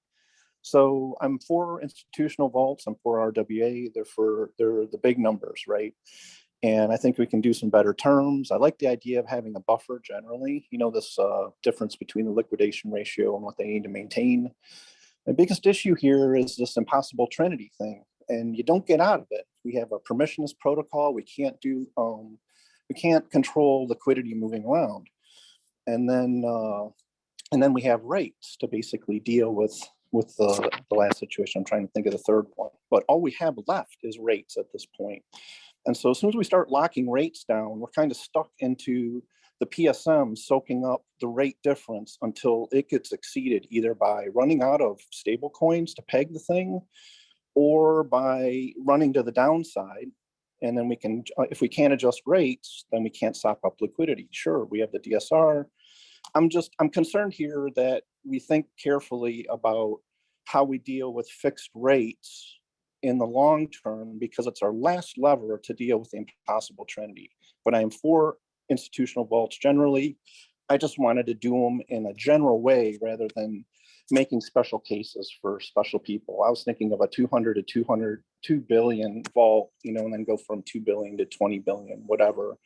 [SPEAKER 10] So I'm for institutional vaults. I'm for RWA. They're the big numbers, right? And I think we can do some better terms. I like the idea of having a buffer generally. You know, this difference between the liquidation ratio and what they need to maintain. The biggest issue here is this impossible trinity thing, and you don't get out of it. We have a permissionless protocol. We can't control liquidity moving around, and then we have rates to basically deal with the last situation. I'm trying to think of the third one, but all we have left is rates at this point. And so as soon as we start locking rates down, we're kind of stuck into the PSM soaking up the rate difference until it gets exceeded, either by running out of stable coins to peg the thing or by running to the downside. And then we can, if we can't adjust rates, then we can't sock up liquidity. Sure, we have the DSR. I'm concerned here that we think carefully about how we deal with fixed rates in the long term, because it's our last lever to deal with the impossible trinity. But I am for institutional vaults generally. I just wanted to do them in a general way rather than making special cases for special people. I was thinking of a 200 to 2 billion vault, you know, and then go from 2 billion to 20 billion, whatever.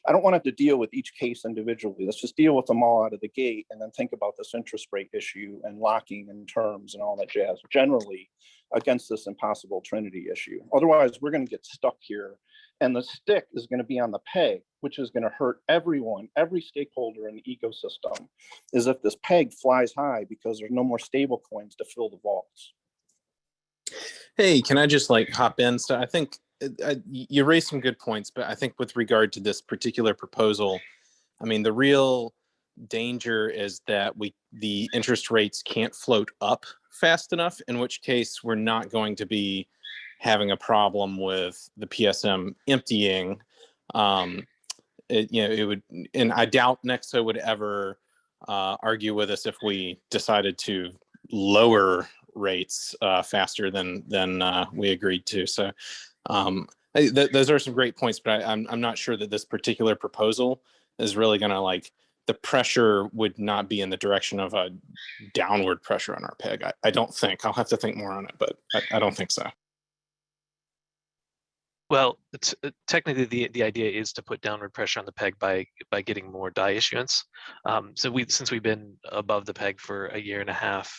[SPEAKER 10] I don't want to have to deal with each case individually. Let's just deal with them all out of the gate and then think about this interest rate issue and locking and terms and all that jazz generally against this impossible trinity issue. Otherwise, we're going to get stuck here, and the stick is going to be on the peg, which is going to hurt everyone, every stakeholder in the ecosystem, is if this peg flies high because there's no more stable coins to fill the vaults.
[SPEAKER 11] Hey, can I just like hop in? So I think you raised some good points, but I think with regard to this particular proposal, I mean, the real danger is that the interest rates can't float up fast enough, in which case we're not going to be having a problem with the PSM emptying. It would, and I doubt Nexo would ever argue with us if we decided to lower rates faster than we agreed to. So those are some great points, but I'm not sure that this particular proposal is really going to, like, the pressure would not be in the direction of a downward pressure on our peg. I don't think. I'll have to think more on it, but I don't think so.
[SPEAKER 9] Well, technically, the idea is to put downward pressure on the peg by getting more die issuance. So since we've been above the peg for a year and a half,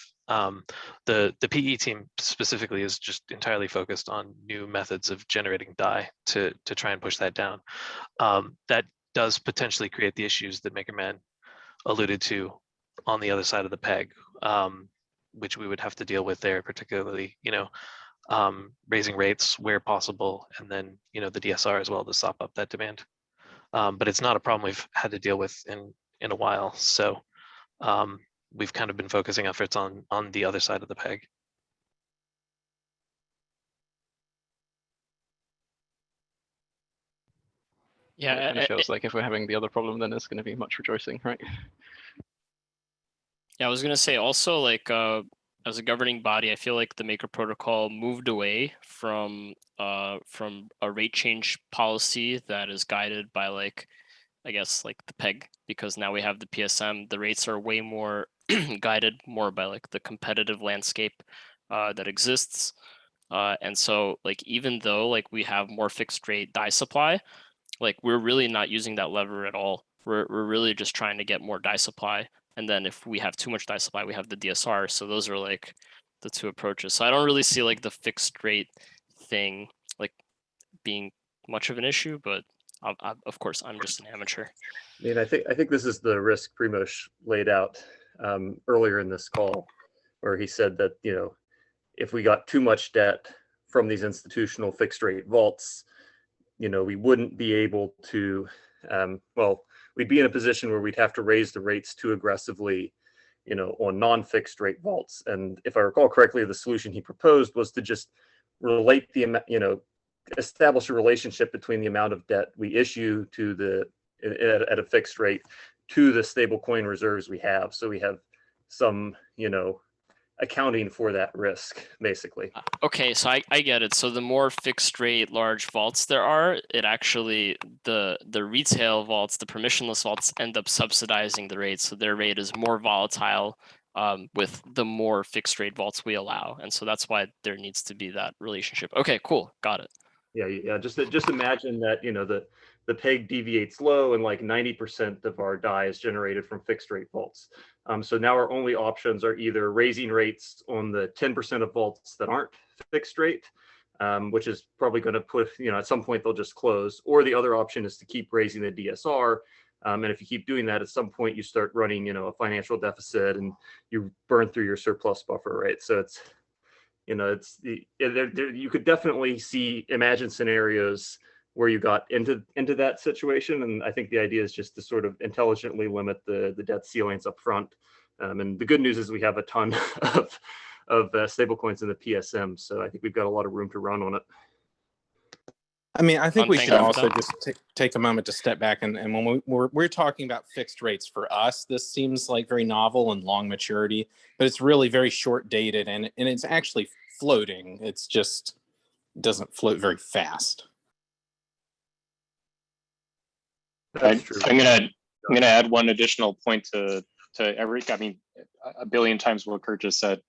[SPEAKER 9] the PE team specifically is just entirely focused on new methods of generating die to try and push that down. That does potentially create the issues that MakerMan alluded to on the other side of the peg, which we would have to deal with there, particularly, raising rates where possible, and then, the DSR as well to sop up that demand. But it's not a problem we've had to deal with in a while. So we've kind of been focusing efforts on the other side of the peg.
[SPEAKER 12] Yeah, it kind of feels like if we're having the other problem, then it's going to be much rejoicing, right?
[SPEAKER 1] Yeah, I was gonna say also, like, as a governing body, I feel like the Maker protocol moved away from a rate change policy that is guided by, like, I guess, like the peg, because now we have the PSM. The rates are way more guided more by, like, the competitive landscape that exists. And so, like, even though, like, we have more fixed rate die supply, like, we're really not using that lever at all. We're really just trying to get more die supply. And then if we have too much die supply, we have the DSR. So those are, like, two approaches. So I don't really see like the fixed rate thing like being much of an issue, but of course I'm just an amateur.
[SPEAKER 13] I mean, I think this is the risk Primož laid out earlier in this call, where he said that, you know, if we got too much debt from these institutional fixed rate vaults, you know, we wouldn't be able to, well, we'd be in a position where we'd have to raise the rates too aggressively, you know, on non-fixed rate vaults. And if I recall correctly, the solution he proposed was to just relate the amount, you know, establish a relationship between the amount of debt we issue to the at a fixed rate to the stable coin reserves we have. So we have some, you know, accounting for that risk, basically.
[SPEAKER 1] Okay, so I get it. So the more fixed rate large vaults there are, it actually, the retail vaults, the permissionless vaults end up subsidizing the rate. So their rate is more volatile with the more fixed rate vaults we allow. And so that's why there needs to be that relationship. Okay, cool, got it.
[SPEAKER 13] Yeah. Just imagine that, you know, the peg deviates low and like 90% of our DAI is generated from fixed rate vaults. So now our only options are either raising rates on the 10% of vaults that aren't fixed rate, which is probably going to put, you know, at some point they'll just close, or the other option is to keep raising the DSR. And if you keep doing that, at some point you start running, you know, a financial deficit and you burn through your surplus buffer, right? So it's, you know, it's you could definitely imagine scenarios where you got into that situation. And I think the idea is just to sort of intelligently limit the debt ceilings up front. And the good news is we have a ton of stablecoins in the PSM. So I think we've got a lot of room to run on it.
[SPEAKER 11] I mean, I think we should also
[SPEAKER 1] that.
[SPEAKER 11] just take a moment to step back. And when we're talking about fixed rates for us, this seems like very novel and long maturity, but it's really very short dated and it's actually floating. It's just doesn't float very fast.
[SPEAKER 4] I'm gonna add one additional point to Eric. I mean, a billion times what Kurt just said,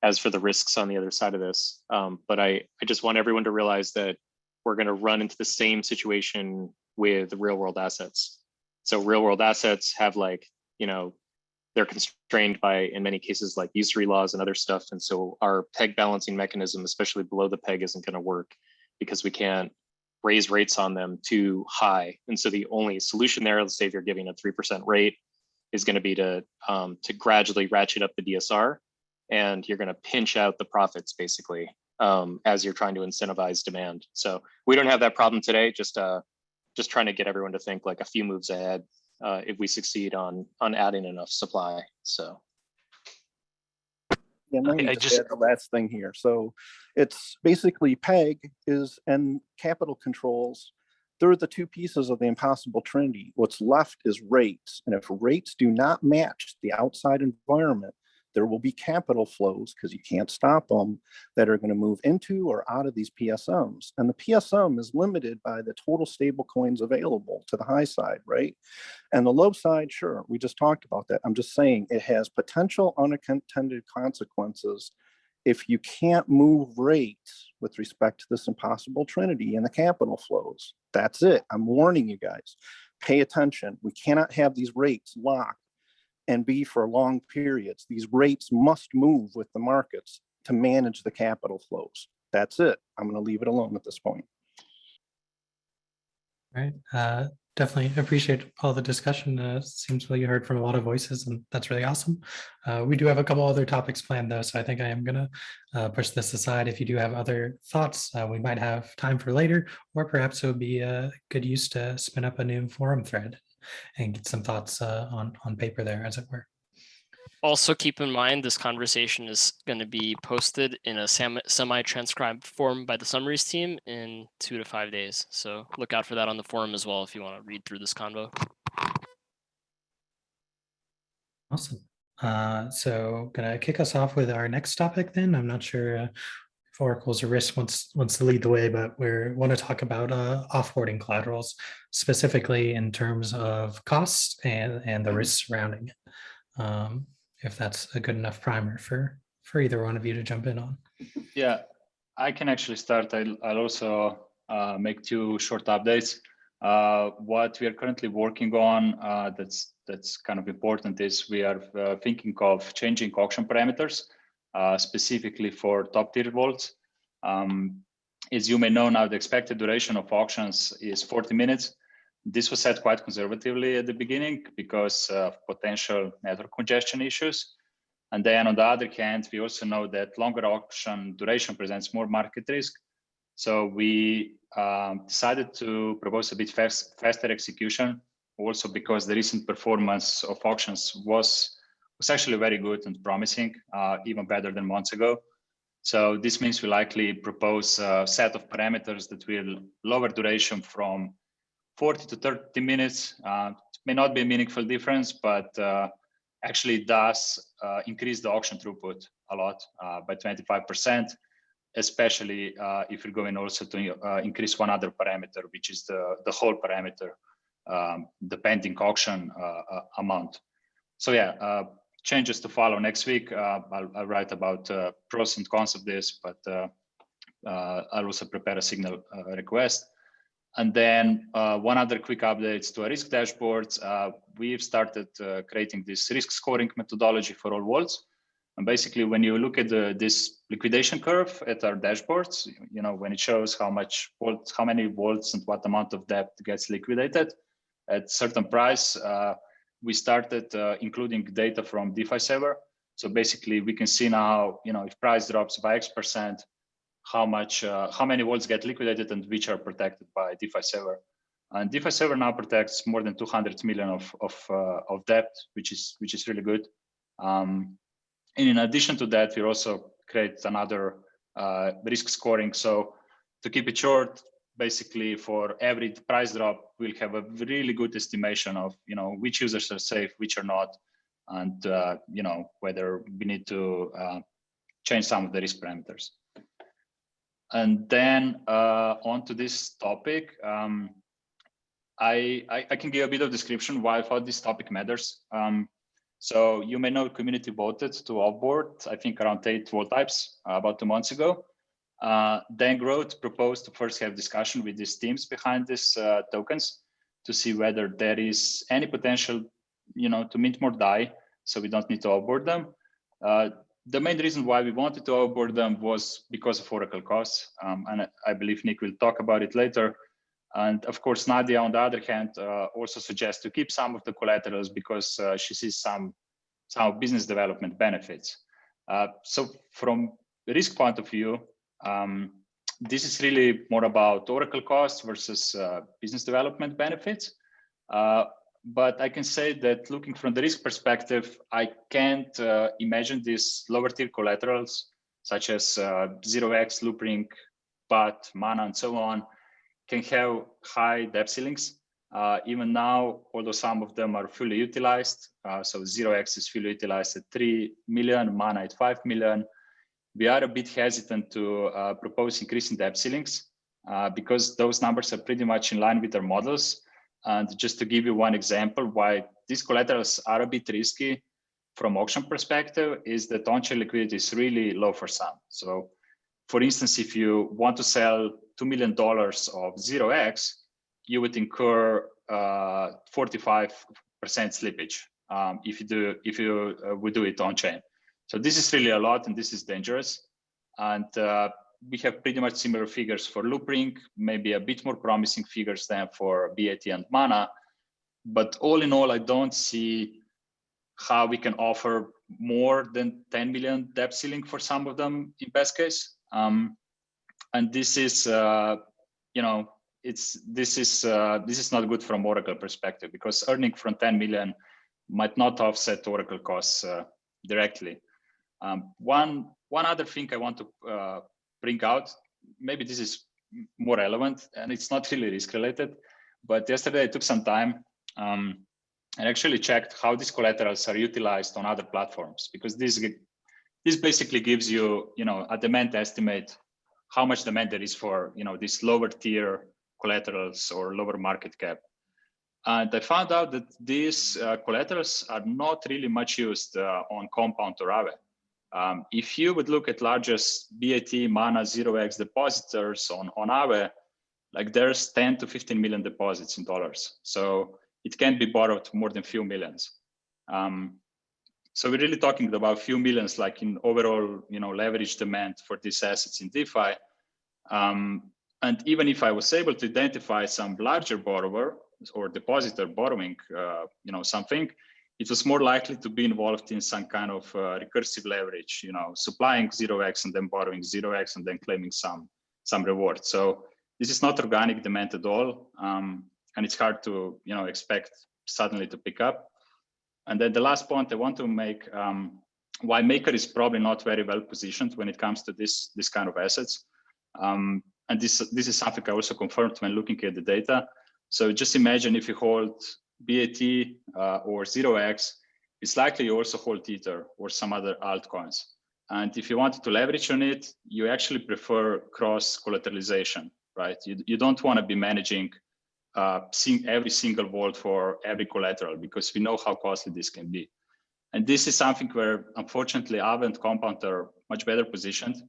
[SPEAKER 4] as for the risks on the other side of this. But I just want everyone to realize that we're going to run into the same situation with real world assets. So real world assets have, like, you know, they're constrained by, in many cases, like usury laws and other stuff. And so our peg balancing mechanism, especially below the peg, isn't going to work because we can't raise rates on them too high. And so the only solution there, let's say if you're giving a 3% rate, is going to be to gradually ratchet up the DSR, and you're going to pinch out the profits basically as you're trying to incentivize demand. So we don't have that problem today. Just trying to get everyone to think like a few moves ahead if we succeed on adding enough supply. So.
[SPEAKER 10] Yeah, let me just add the last thing here. So it's basically peg and capital controls. They're the two pieces of the impossible trinity. What's left is rates. And if rates do not match the outside environment, there will be capital flows, because you can't stop them, that are going to move into or out of these PSMs. And the PSM is limited by the total stable coins available to the high side, right? And the low side, sure, we just talked about that. I'm just saying it has potential unintended consequences if you can't move rates with respect to this impossible trinity and the capital flows. That's it. I'm warning you guys. Pay attention. We cannot have these rates locked and be for long periods. These rates must move with the markets to manage the capital flows. That's it. I'm going to leave it alone at this point.
[SPEAKER 2] Right. Definitely appreciate all the discussion. Seems like you heard from a lot of voices, and that's really awesome. We do have a couple other topics planned, though, so I think I am going to push this aside. If you do have other thoughts, we might have time for later, or perhaps it would be a good use to spin up a new forum thread and get some thoughts on paper there, as it were.
[SPEAKER 1] Also keep in mind, this conversation is going to be posted in a semi-transcribed form by the summaries team in 2 to 5 days. So look out for that on the forum as well if you want to read through this convo.
[SPEAKER 2] Awesome. So gonna kick us off with our next topic then. I'm not sure if Oracle's or Risk wants to lead the way, but we want to talk about offboarding collaterals, specifically in terms of costs and the risks surrounding it. If that's a good enough primer for either one of you to jump in on.
[SPEAKER 7] Yeah, I can actually start. I'll also make 2 short updates. What we are currently working on that's kind of important is we are thinking of changing auction parameters. specifically for top tier vaults. As you may know now, the expected duration of auctions is 40 minutes. This was set quite conservatively at the beginning because of potential network congestion issues. And then on the other hand, we also know that longer auction duration presents more market risk. So we decided to propose a bit faster execution, also because the recent performance of auctions was actually very good and promising, even better than months ago. So this means we likely propose a set of parameters that will lower duration from 40 to 30 minutes. It may not be a meaningful difference, but actually it does increase the auction throughput a lot by 25%, especially if you're going also to increase one other parameter, which is the whole parameter, the pending auction amount. So yeah, changes to follow next week. I'll write about pros and cons of this, but I'll also prepare a signal request. And then one other quick updates to our risk dashboards. We've started creating this risk scoring methodology for all vaults. And basically, when you look at this liquidation curve at our dashboards, when it shows how many vaults and what amount of debt gets liquidated at certain price, we started including data from DeFi Saver. So basically, we can see now, if price drops by X%, how many vaults get liquidated and which are protected by DeFi Saver. And DeFi Saver now protects more than 200 million of debt, which is really good. And in addition to that, we also create another risk scoring. So to keep it short, basically for every price drop, we'll have a really good estimation of which users are safe, which are not, and whether we need to change some of the risk parameters. And then onto this topic, I can give a bit of description why I thought this topic matters. So you may know community voted to offboard, I think around 8 vault types about 2 months ago. Then Growth proposed to first have discussion with these teams behind these tokens to see whether there is any potential, to mint more DAI, so we don't need to offboard them. The main reason why we wanted to offboard them was because of Oracle costs, and I believe Nick will talk about it later. And of course, Nadia, on the other hand, also suggests to keep some of the collaterals because she sees some business development benefits. So from the risk point of view, this is really more about Oracle costs versus business development benefits. But I can say that looking from the risk perspective, I can't imagine these lower tier collaterals such as 0x, Loopring, BAT, Mana, and so on can have high debt ceilings. Even now, although some of them are fully utilized, so 0x is fully utilized at 3 million, Mana at 5 million. We are a bit hesitant to propose increasing debt ceilings because those numbers are pretty much in line with our models. And just to give you one example why these collaterals are a bit risky from auction perspective is that on-chain liquidity is really low for some. So for instance, if you want to sell $2 million of 0x, you would incur 45% slippage if you would do it on-chain. So this is really a lot and this is dangerous. And we have pretty much similar figures for Loopring, maybe a bit more promising figures than for BAT and Mana. But all in all, I don't see how we can offer more than 10 million debt ceiling for some of them in best case. And this is, this is not good from Oracle perspective because earning from 10 million might not offset Oracle costs directly. One other thing I want to bring out, maybe this is more relevant and it's not really risk related, but yesterday I took some time and actually checked how these collaterals are utilized on other platforms, because this basically gives you, a demand estimate, how much demand there is for, these lower tier collaterals or lower market cap. And I found out that these collaterals are not really much used on Compound or Aave. If you would look at largest BAT, Mana, 0x depositors on Aave, like there's 10 to 15 million deposits in dollars. So it can be borrowed more than few millions. So we're really talking about a few millions, like in overall, leverage demand for these assets in DeFi. And even if I was able to identify some larger borrower or depositor borrowing, something, it was more likely to be involved in some kind of recursive leverage, supplying 0x and then borrowing 0x and then claiming some reward. So this is not organic demand at all, and it's hard to expect suddenly to pick up. And then the last point I want to make, why Maker is probably not very well positioned when it comes to this kind of assets. And this is something I also confirmed when looking at the data. So just imagine if you hold BAT or 0x, it's likely you also hold Ether or some other altcoins. And if you wanted to leverage on it, you actually prefer cross collateralization, right? You don't want to be managing every single vault for every collateral, because we know how costly this can be. And this is something where, unfortunately, Aave and Compound are much better positioned.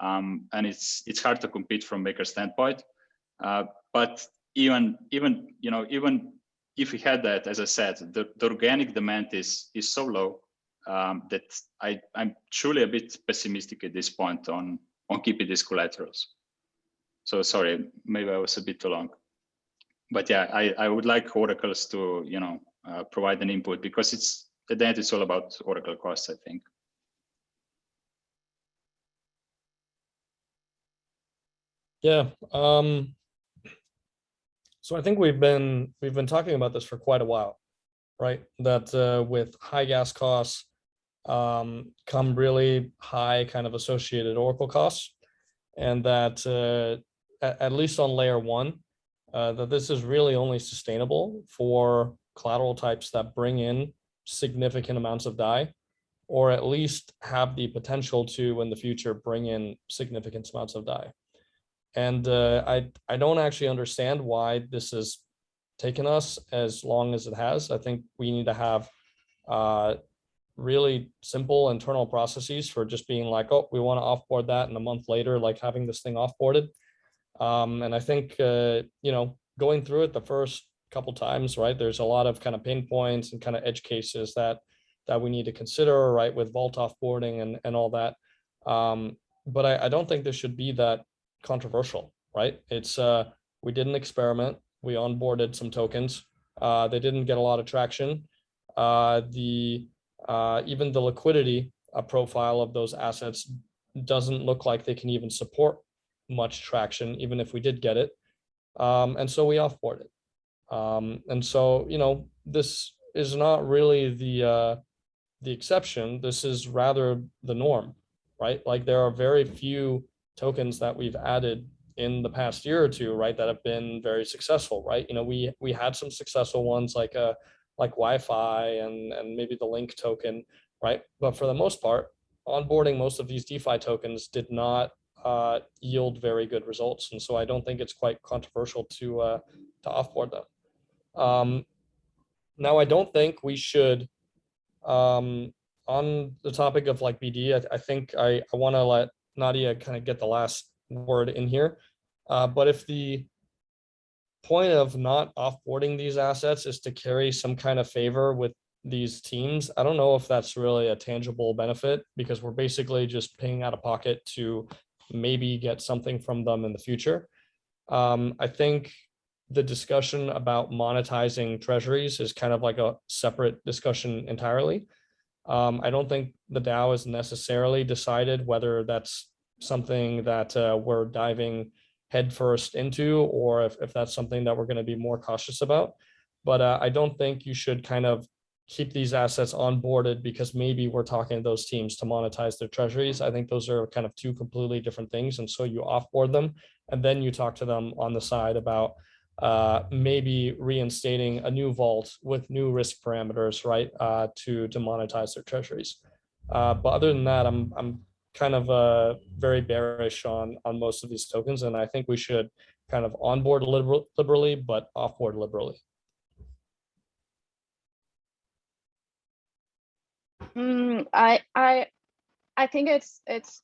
[SPEAKER 7] And it's hard to compete from Maker standpoint. But even if we had that, as I said, the organic demand is so low that I'm truly a bit pessimistic at this point on keeping these collaterals. So sorry, maybe I was a bit too long. But yeah, I would like oracles to provide an input, because at the end it's all about oracle costs, I think.
[SPEAKER 14] Yeah. So I think we've been talking about this for quite a while, right? That with high gas costs come really high kind of associated oracle costs, and that at least on layer one, that this is really only sustainable for collateral types that bring in significant amounts of DAI, or at least have the potential to in the future bring in significant amounts of DAI. And I don't actually understand why this has taken us as long as it has. I think we need to have really simple internal processes for just being like, oh, we want to offboard that, and a month later, like having this thing offboarded. And I think, going through it the first couple times, right, there's a lot of kind of pain points and kind of edge cases that we need to consider, right, with vault offboarding and all that. But I don't think this should be that controversial, right? It's we did an experiment, we onboarded some tokens, they didn't get a lot of traction. Even the liquidity profile of those assets doesn't look like they can even support much traction, even if we did get it. And so we offboarded. And so, this is not really the exception. This is rather the norm, right? Like there are very few tokens that we've added in the past year or two, right, that have been very successful, right? We had some successful ones like Wi-Fi and maybe the Link token, right? But for the most part, onboarding most of these DeFi tokens did not yield very good results, and so I don't think it's quite controversial to offboard them. Now, I don't think we should. On the topic of like BD, I think I want to let Nadia kind of get the last word in here. But if the point of not offboarding these assets is to carry some kind of favor with these teams, I don't know if that's really a tangible benefit, because we're basically just paying out of pocket to maybe get something from them in the future. I think the discussion about monetizing treasuries is kind of like a separate discussion entirely. I don't think the DAO is necessarily decided whether that's something that we're diving headfirst into, or if that's something that we're going to be more cautious about. But I don't think you should kind of keep these assets onboarded because maybe we're talking to those teams to monetize their treasuries. I think those are kind of two completely different things. And so you offboard them, and then you talk to them on the side about maybe reinstating a new vault with new risk parameters, right, to monetize their treasuries. But other than that, I'm kind of very bearish on most of these tokens, and I think we should kind of onboard liberally, but offboard liberally.
[SPEAKER 6] I think it's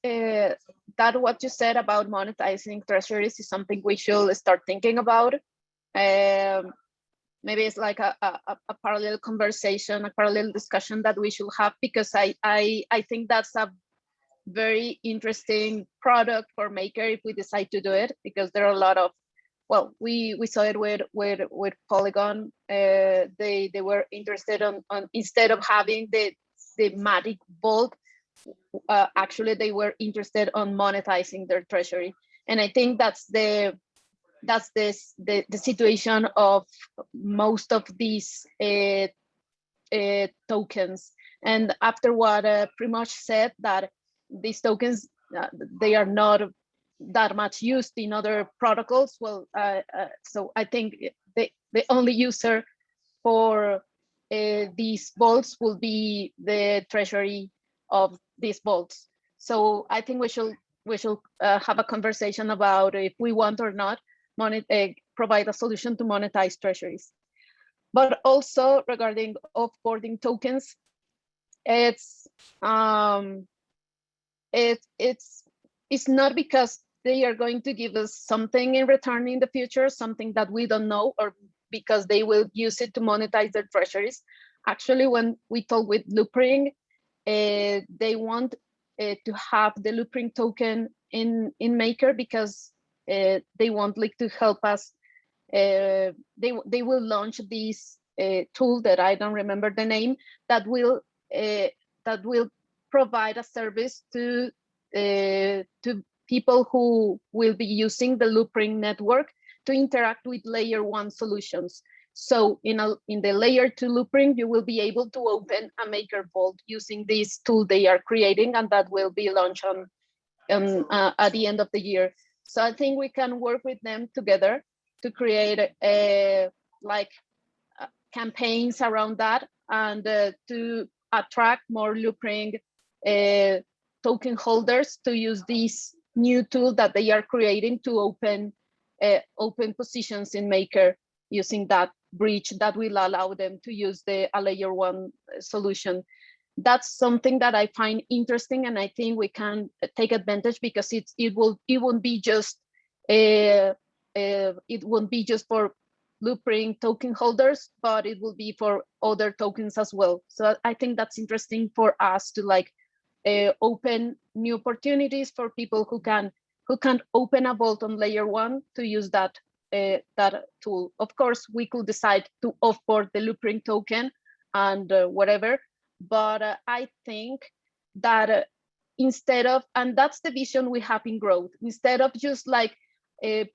[SPEAKER 6] that what you said about monetizing treasuries is something we should start thinking about. maybe it's like a parallel conversation, a parallel discussion that we should have, because I think that's a very interesting product for Maker if we decide to do it, because there are a lot of, well, we saw it with Polygon. They were interested on instead of having the Matic vault, actually they were interested on monetizing their treasury. And I think that's the situation of most of these tokens. And after what Primoz said, that these tokens, they are not that much used in other protocols. Well, so I think the only user for these vaults will be the treasury of these vaults. So I think we should have a conversation about if we want or not provide a solution to monetize treasuries. But also regarding offboarding tokens, it's not because they are going to give us something in return in the future, something that we don't know, or because they will use it to monetize their treasuries. Actually, when we talk with Loopring, they want to have the Loopring token in Maker, because they want like to help us. They will launch this tool that I don't remember the name, that will provide a service to people who will be using the Loopring network to interact with layer 1 solutions. So in the layer 2 Loopring, you will be able to open a Maker vault using this tool they are creating, and that will be launched at the end of the year. So I think we can work with them together to create campaigns around that, and to attract more Loopring token holders to use this new tool that they are creating to open positions in Maker using that bridge that will allow them to use a layer 1 solution. That's something that I find interesting, and I think we can take advantage, because it won't be just for Loopring token holders, but it will be for other tokens as well. So I think that's interesting for us to open new opportunities for people who can open a vault on layer 1 to use that tool. Of course, we could decide to offboard the Loopring token and whatever, but I think that instead of, and that's the vision we have in growth, instead of just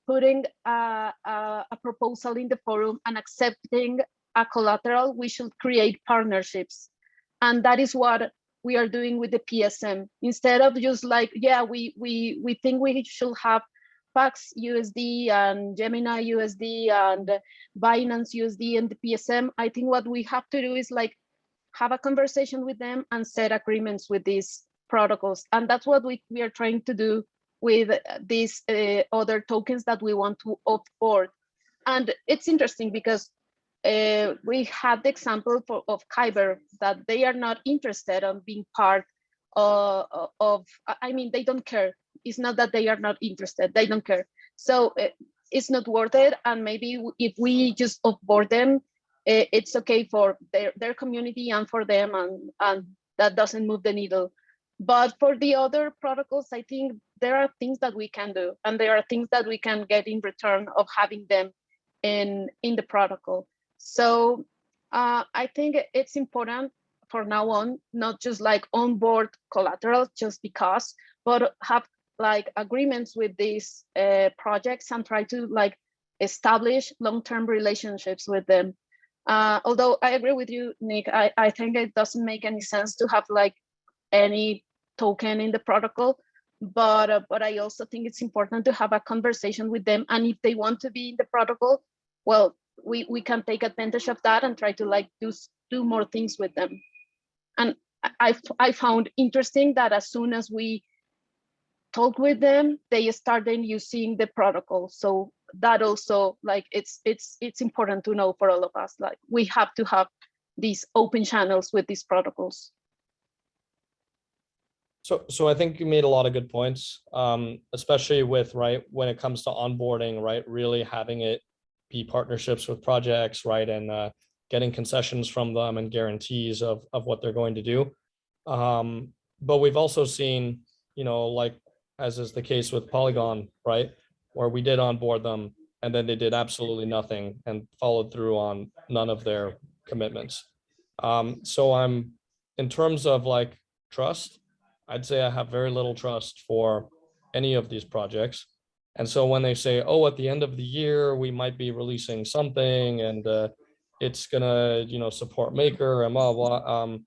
[SPEAKER 6] putting a proposal in the forum and accepting a collateral, we should create partnerships. And that is what we are doing with the PSM. Instead of just we think we should have Pax USD and Gemini USD and Binance USD and the PSM, I think what we have to do is have a conversation with them and set agreements with these protocols. And that's what we are trying to do with these other tokens that we want to offboard. And it's interesting because we had the example of Kyber, that they are not interested in being part of, I mean, they don't care. It's not that they are not interested, they don't care. So it's not worth it. And maybe if we just offboard them, it's okay for their community and for them, and that doesn't move the needle. But for the other protocols, I think there are things that we can do, and there are things that we can get in return of having them in the protocol. So I think it's important for now on, not just onboard collateral just because, but have agreements with these projects and try to establish long-term relationships with them. Although I agree with you, Nick, I think it doesn't make any sense to have any token in the protocol, but I also think it's important to have a conversation with them, and if they want to be in the protocol, well, we can take advantage of that and try to do more things with them. And I found interesting that as soon as we talk with them, they started using the protocol. So that also it's important to know for all of us, we have to have these open channels with these protocols.
[SPEAKER 14] So I think you made a lot of good points, especially with when it comes to onboarding, really having it MIP partnerships with projects, right? And getting concessions from them and guarantees of what they're going to do. But we've also seen, like as is the case with Polygon, right? Where we did onboard them and then they did absolutely nothing and followed through on none of their commitments. So in terms of like trust, I'd say I have very little trust for any of these projects. And so when they say, oh, at the end of the year, we might be releasing something and it's gonna, support Maker and blah, blah,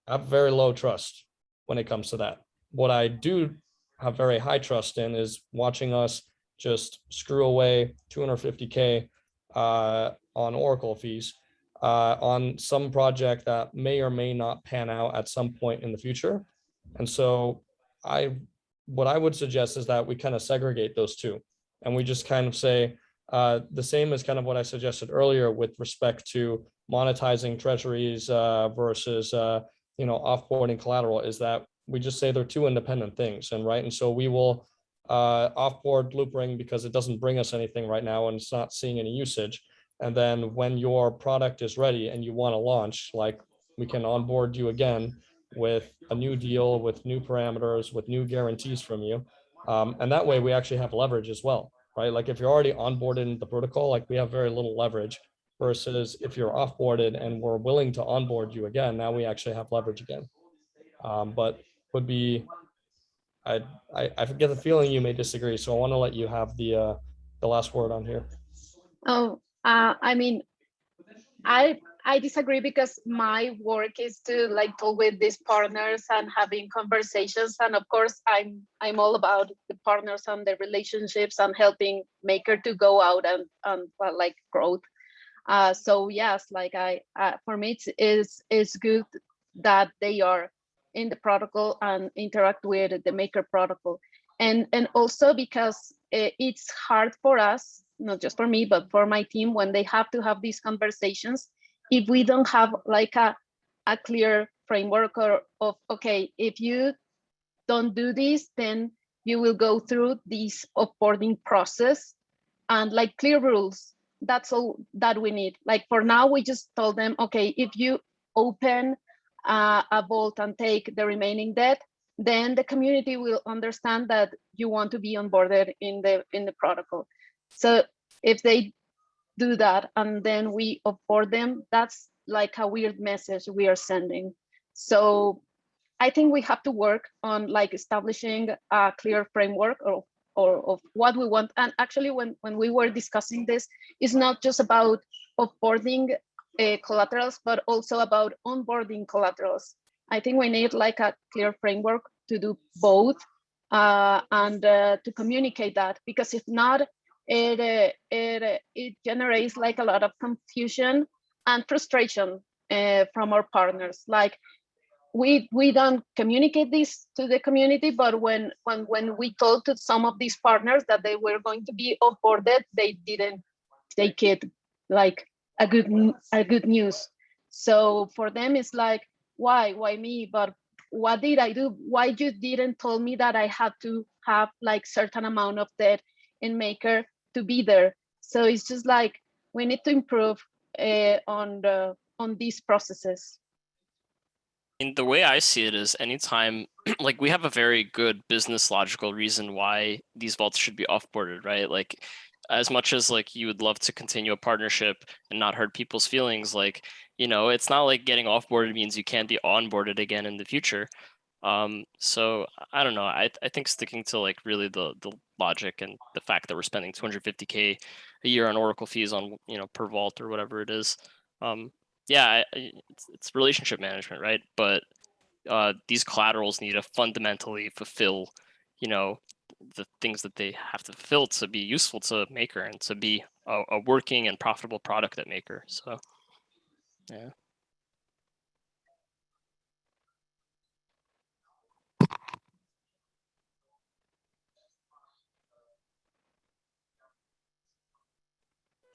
[SPEAKER 14] I have very low trust when it comes to that. What I do have very high trust in is watching us just screw away 250K on Oracle fees on some project that may or may not pan out at some point in the future. And so what I would suggest is that we kind of segregate those two and we just kind of say the same as kind of what I suggested earlier with respect to monetizing treasuries versus offboarding collateral, is that we just say they're two independent things. And so we will offboard Loopring because it doesn't bring us anything right now and it's not seeing any usage. And then when your product is ready and you want to launch, like we can onboard you again with a new deal, with new parameters, with new guarantees from you. And that way we actually have leverage as well, right? Like if you're already onboarded in the protocol, like we have very little leverage versus if you're offboarded and we're willing to onboard you again, now we actually have leverage again. But would be, I get the feeling you may disagree. So I want to let you have the last word on here.
[SPEAKER 6] Oh, I mean, I disagree because my work is to like talk with these partners and having conversations. And of course, I'm all about the partners and the relationships and helping Maker to go out and like growth. So yes, like for me, it's good that they are in the protocol and interact with the Maker protocol. And also because it's hard for us, not just for me, but for my team, when they have to have these conversations, if we don't have like a clear framework of, okay, if you don't do this, then you will go through this offboarding process and like clear rules. That's all that we need. Like for now, we just told them, okay, if you open a vault and take the remaining debt, then the community will understand that you want to be onboarded in the protocol. So if they do that and then we offboard them, that's like a weird message we are sending. So I think we have to work on like establishing a clear framework or of what we want. And actually when we were discussing this, it's not just about offboarding collaterals, but also about onboarding collaterals. I think we need like a clear framework to do both and to communicate that, because if not, it generates like a lot of confusion and frustration from our partners. Like we don't communicate this to the community, but when we told to some of these partners that they were going to be offboarded, they didn't take it like a good news. So for them, it's like, why me? But what did I do? Why you didn't tell me that I had to have like certain amount of debt in Maker to be there? So it's just like we need to improve on these processes.
[SPEAKER 1] And the way I see it is anytime, like we have a very good business logical reason why these vaults should be offboarded, right? Like as much as like you would love to continue a partnership and not hurt people's feelings, like, it's not like getting offboarded means you can't be onboarded again in the future. So I don't know. I think sticking to like really the logic and the fact that we're spending 250K a year on Oracle fees on, per vault or whatever it is. Yeah, it's relationship management, right? But these collaterals need to fundamentally fulfill, the things that they have to fulfill to be useful to Maker and to be a working and profitable product at Maker. So, yeah.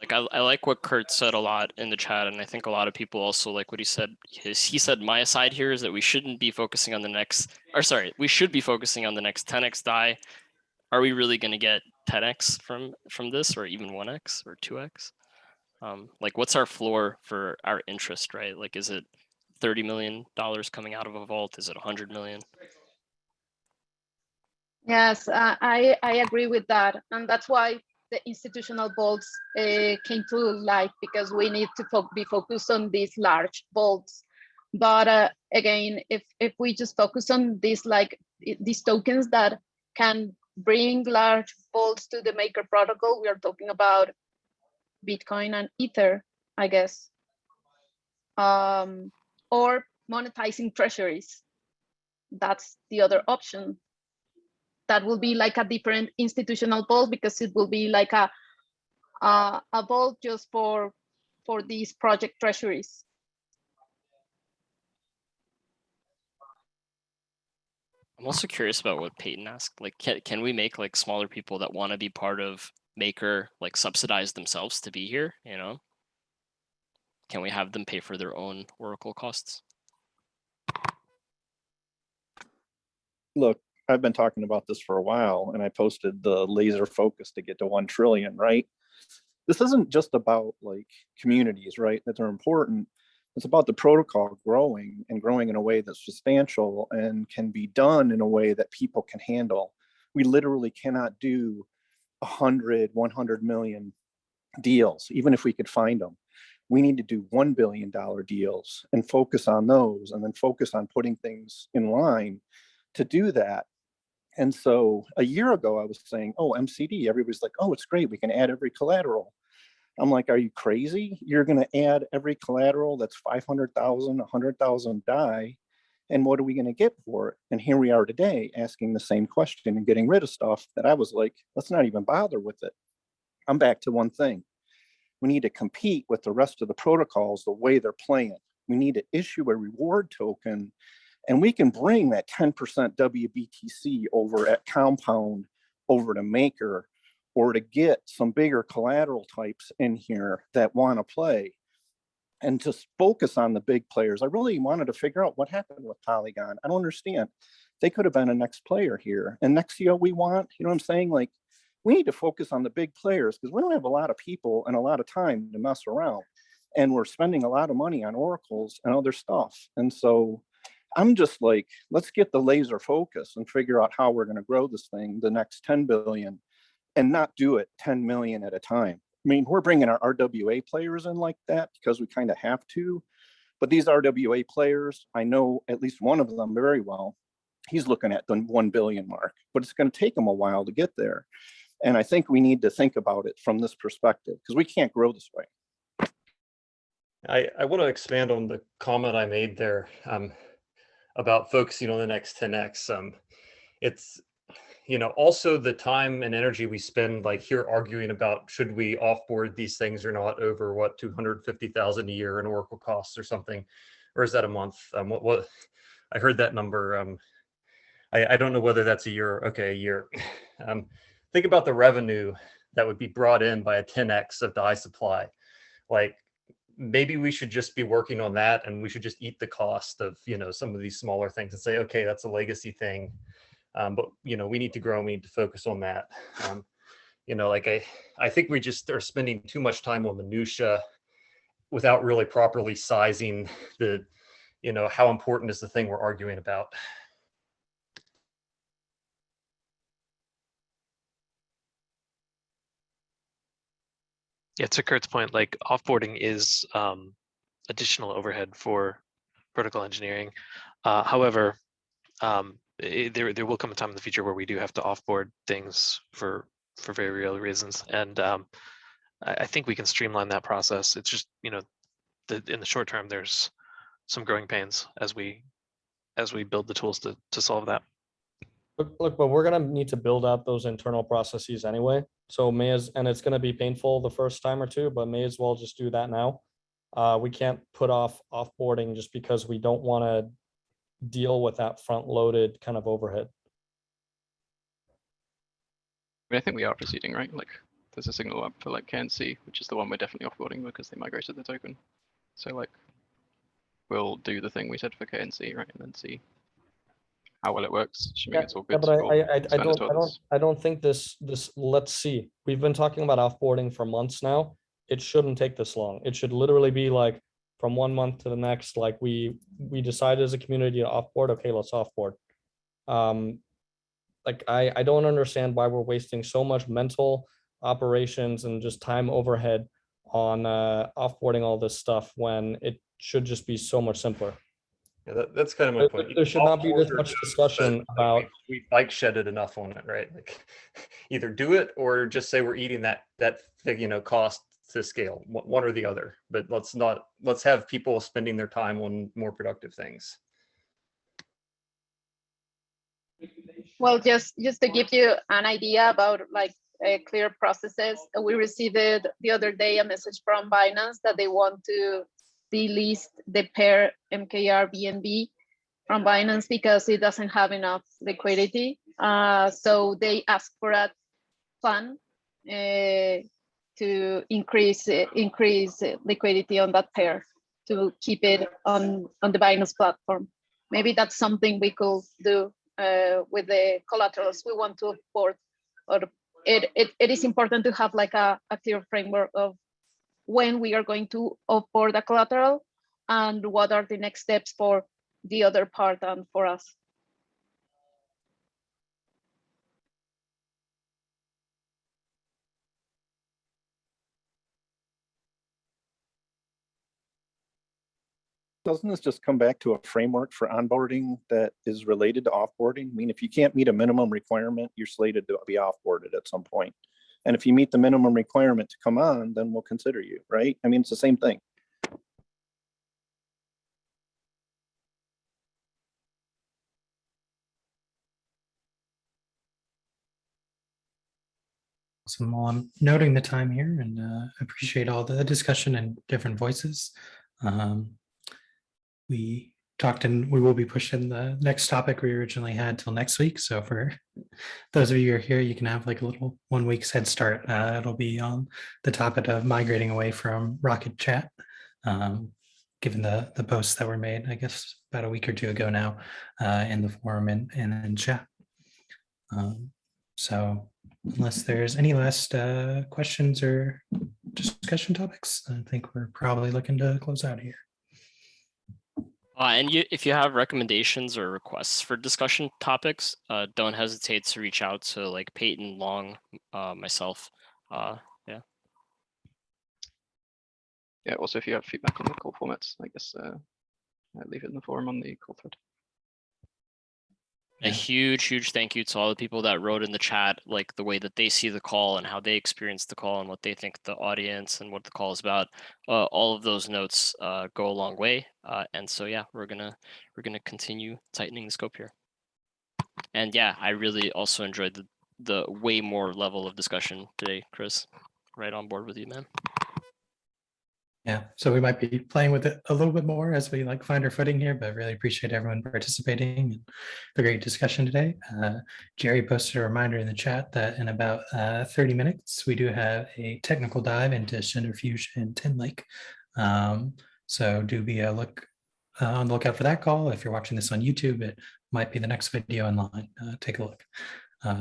[SPEAKER 1] Like I like what Kurt said a lot in the chat, and I think a lot of people also like what he said. He said my aside here is that we shouldn't be focusing on the next, we should be focusing on the next 10x die. Are we really going to get 10x from this, or even 1x or 2x? Like, what's our floor for our interest, right? Like, is it $30 million coming out of a vault? Is it 100 million?
[SPEAKER 6] Yes, I agree with that. And that's why the institutional vaults came to life, because we need to be focused on these large vaults. But again, if we just focus on these, like these tokens that can bring large vaults to the Maker protocol, we are talking about Bitcoin and Ether, I guess. Or monetizing treasuries. That's the other option. That will be like a different institutional vault, because it will be like a vault just for these project treasuries.
[SPEAKER 1] I'm also curious about what Peyton asked. Like, can we make like smaller people that want to be part of Maker like subsidize themselves to be here? You know, can we have them pay for their own Oracle costs?
[SPEAKER 10] Look, I've been talking about this for a while, and I posted the laser focus to get to 1 trillion, right? This isn't just about like communities, right, that are important. It's about the protocol growing and growing in a way that's substantial and can be done in a way that people can handle. We literally cannot do 100 million deals, even if we could find them. We need to do $1 billion deals and focus on those, and then focus on putting things in line to do that. And so a year ago, I was saying, oh, MCD, everybody's like, oh, it's great, we can add every collateral. I'm like, are you crazy? You're going to add every collateral that's 500,000, 100,000 DAI, and what are we going to get for it? And here we are today asking the same question and getting rid of stuff that I was like, let's not even bother with it. I'm back to one thing. We need to compete with the rest of the protocols the way they're playing. We need to issue a reward token, and we can bring that 10% WBTC over at Compound over to Maker, or to get some bigger collateral types in here that want to play, and just focus on the big players. I really wanted to figure out what happened with Polygon. I don't understand. They could have been a next player here. And next year we want, you know what I'm saying? Like, we need to focus on the big players, because we don't have a lot of people and a lot of time to mess around. And we're spending a lot of money on oracles and other stuff. And so I'm just like, let's get the laser focus and figure out how we're going to grow this thing the next 10 billion, and not do it 10 million at a time. I mean, we're bringing our RWA players in like that because we kind of have to, but these RWA players, I know at least one of them very well. He's looking at the 1 billion mark, but it's going to take him a while to get there. And I think we need to think about it from this perspective, because we can't grow this way.
[SPEAKER 13] I want to expand on the comment I made there about focusing on the next 10x. It's, you know, also the time and energy we spend like here arguing about should we offboard these things or not over what 250,000 a year in Oracle costs or something, or is that a month? What I heard that number. I don't know whether that's a year. Okay, a year. Think about the revenue that would be brought in by a 10x of DAI supply. Like, maybe we should just be working on that, and we should just eat the cost of, you know, some of these smaller things and say, okay, that's a legacy thing. But, you know, we need to grow, we need to focus on that. You know, like I think we just are spending too much time on minutia without really properly sizing the, you know, how important is the thing we're arguing about.
[SPEAKER 9] Yeah, to Kurt's point, like offboarding is additional overhead for protocol engineering. However, there will come a time in the future where we do have to offboard things for very real reasons, and I think we can streamline that process. It's just, you know, in the short term, there's some growing pains as we build the tools to solve that.
[SPEAKER 14] Look, but we're gonna need to build out those internal processes anyway. So and it's gonna be painful the first time or two, but may as well just do that now. We can't put off offboarding just because we don't want to deal with that front-loaded kind of overhead.
[SPEAKER 12] I mean, I think we are proceeding, right? Like, there's a signal up for like KNC, which is the one we're definitely offboarding because they migrated the token. So like, we'll do the thing we said for KNC, right, and then see how well it works. Assuming it's all good.
[SPEAKER 14] Yeah, but I don't think this. Let's see. We've been talking about offboarding for months now. it shouldn't take this long. It should literally be like from 1 month to the next, like we decided as a community to offboard, okay, let's offboard. Like I don't understand why we're wasting so much mental operations and just time overhead on offboarding all this stuff when it should just be so much simpler.
[SPEAKER 13] Yeah, that's kind of my point.
[SPEAKER 14] There should not be this much discussion about.
[SPEAKER 13] We bike shedded enough on it, right? Like either do it or just say we're eating that cost to scale, one or the other. But let's have people spending their time on more productive things.
[SPEAKER 6] Well, just to give you an idea about like clear processes, we received the other day a message from Binance that they want to delist the pair MKR BNB from Binance because it doesn't have enough liquidity. So they asked for a fund to increase liquidity on that pair to keep it on the Binance platform. Maybe that's something we could do with the collaterals we want to offboard. Or it is important to have like a clear framework of when we are going to offboard a collateral and what are the next steps for the other part and for us.
[SPEAKER 10] Doesn't this just come back to a framework for onboarding that is related to offboarding? I mean, if you can't meet a minimum requirement, you're slated to be offboarded at some point. And if you meet the minimum requirement to come on, then we'll consider you, right? I mean, it's the same thing.
[SPEAKER 2] Awesome. Well, I'm noting the time here and appreciate all the discussion and different voices. We talked and we will be pushing the next topic we originally had till next week. So for those of you who are here, you can have like a little 1 week's head start. It'll be on the topic of migrating away from Rocket Chat, given the posts that were made, I guess, about a week or two ago now in the forum and in chat. So unless there's any last questions or discussion topics, I think we're probably looking to close out here.
[SPEAKER 1] And if you have recommendations or requests for discussion topics, don't hesitate to reach out to like Peyton, Long, myself. Yeah.
[SPEAKER 12] Yeah. Also, if you have feedback on the call formats, I guess leave it in the forum on the call thread.
[SPEAKER 1] A huge thank you to all the people that wrote in the chat, like the way that they see the call and how they experience the call and what they think the audience and what the call is about. All of those notes go a long way. And so, yeah, we're gonna continue tightening the scope here. And yeah, I really also enjoyed the way more level of discussion today, Chris. Right on board with you, man.
[SPEAKER 2] Yeah, so we might be playing with it a little bit more as we like find our footing here, but really appreciate everyone participating and the great discussion today. Jerry posted a reminder in the chat that in about 30 minutes, we do have a technical dive into centrifuge and tin lake. So do be on the lookout for that call. If you're watching this on YouTube, it might be the next video online. Take a look.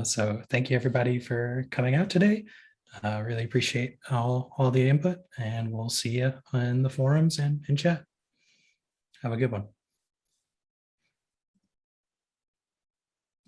[SPEAKER 2] So thank you everybody for coming out today. Really appreciate all the input, and we'll see you in the forums and in chat. Have a good one.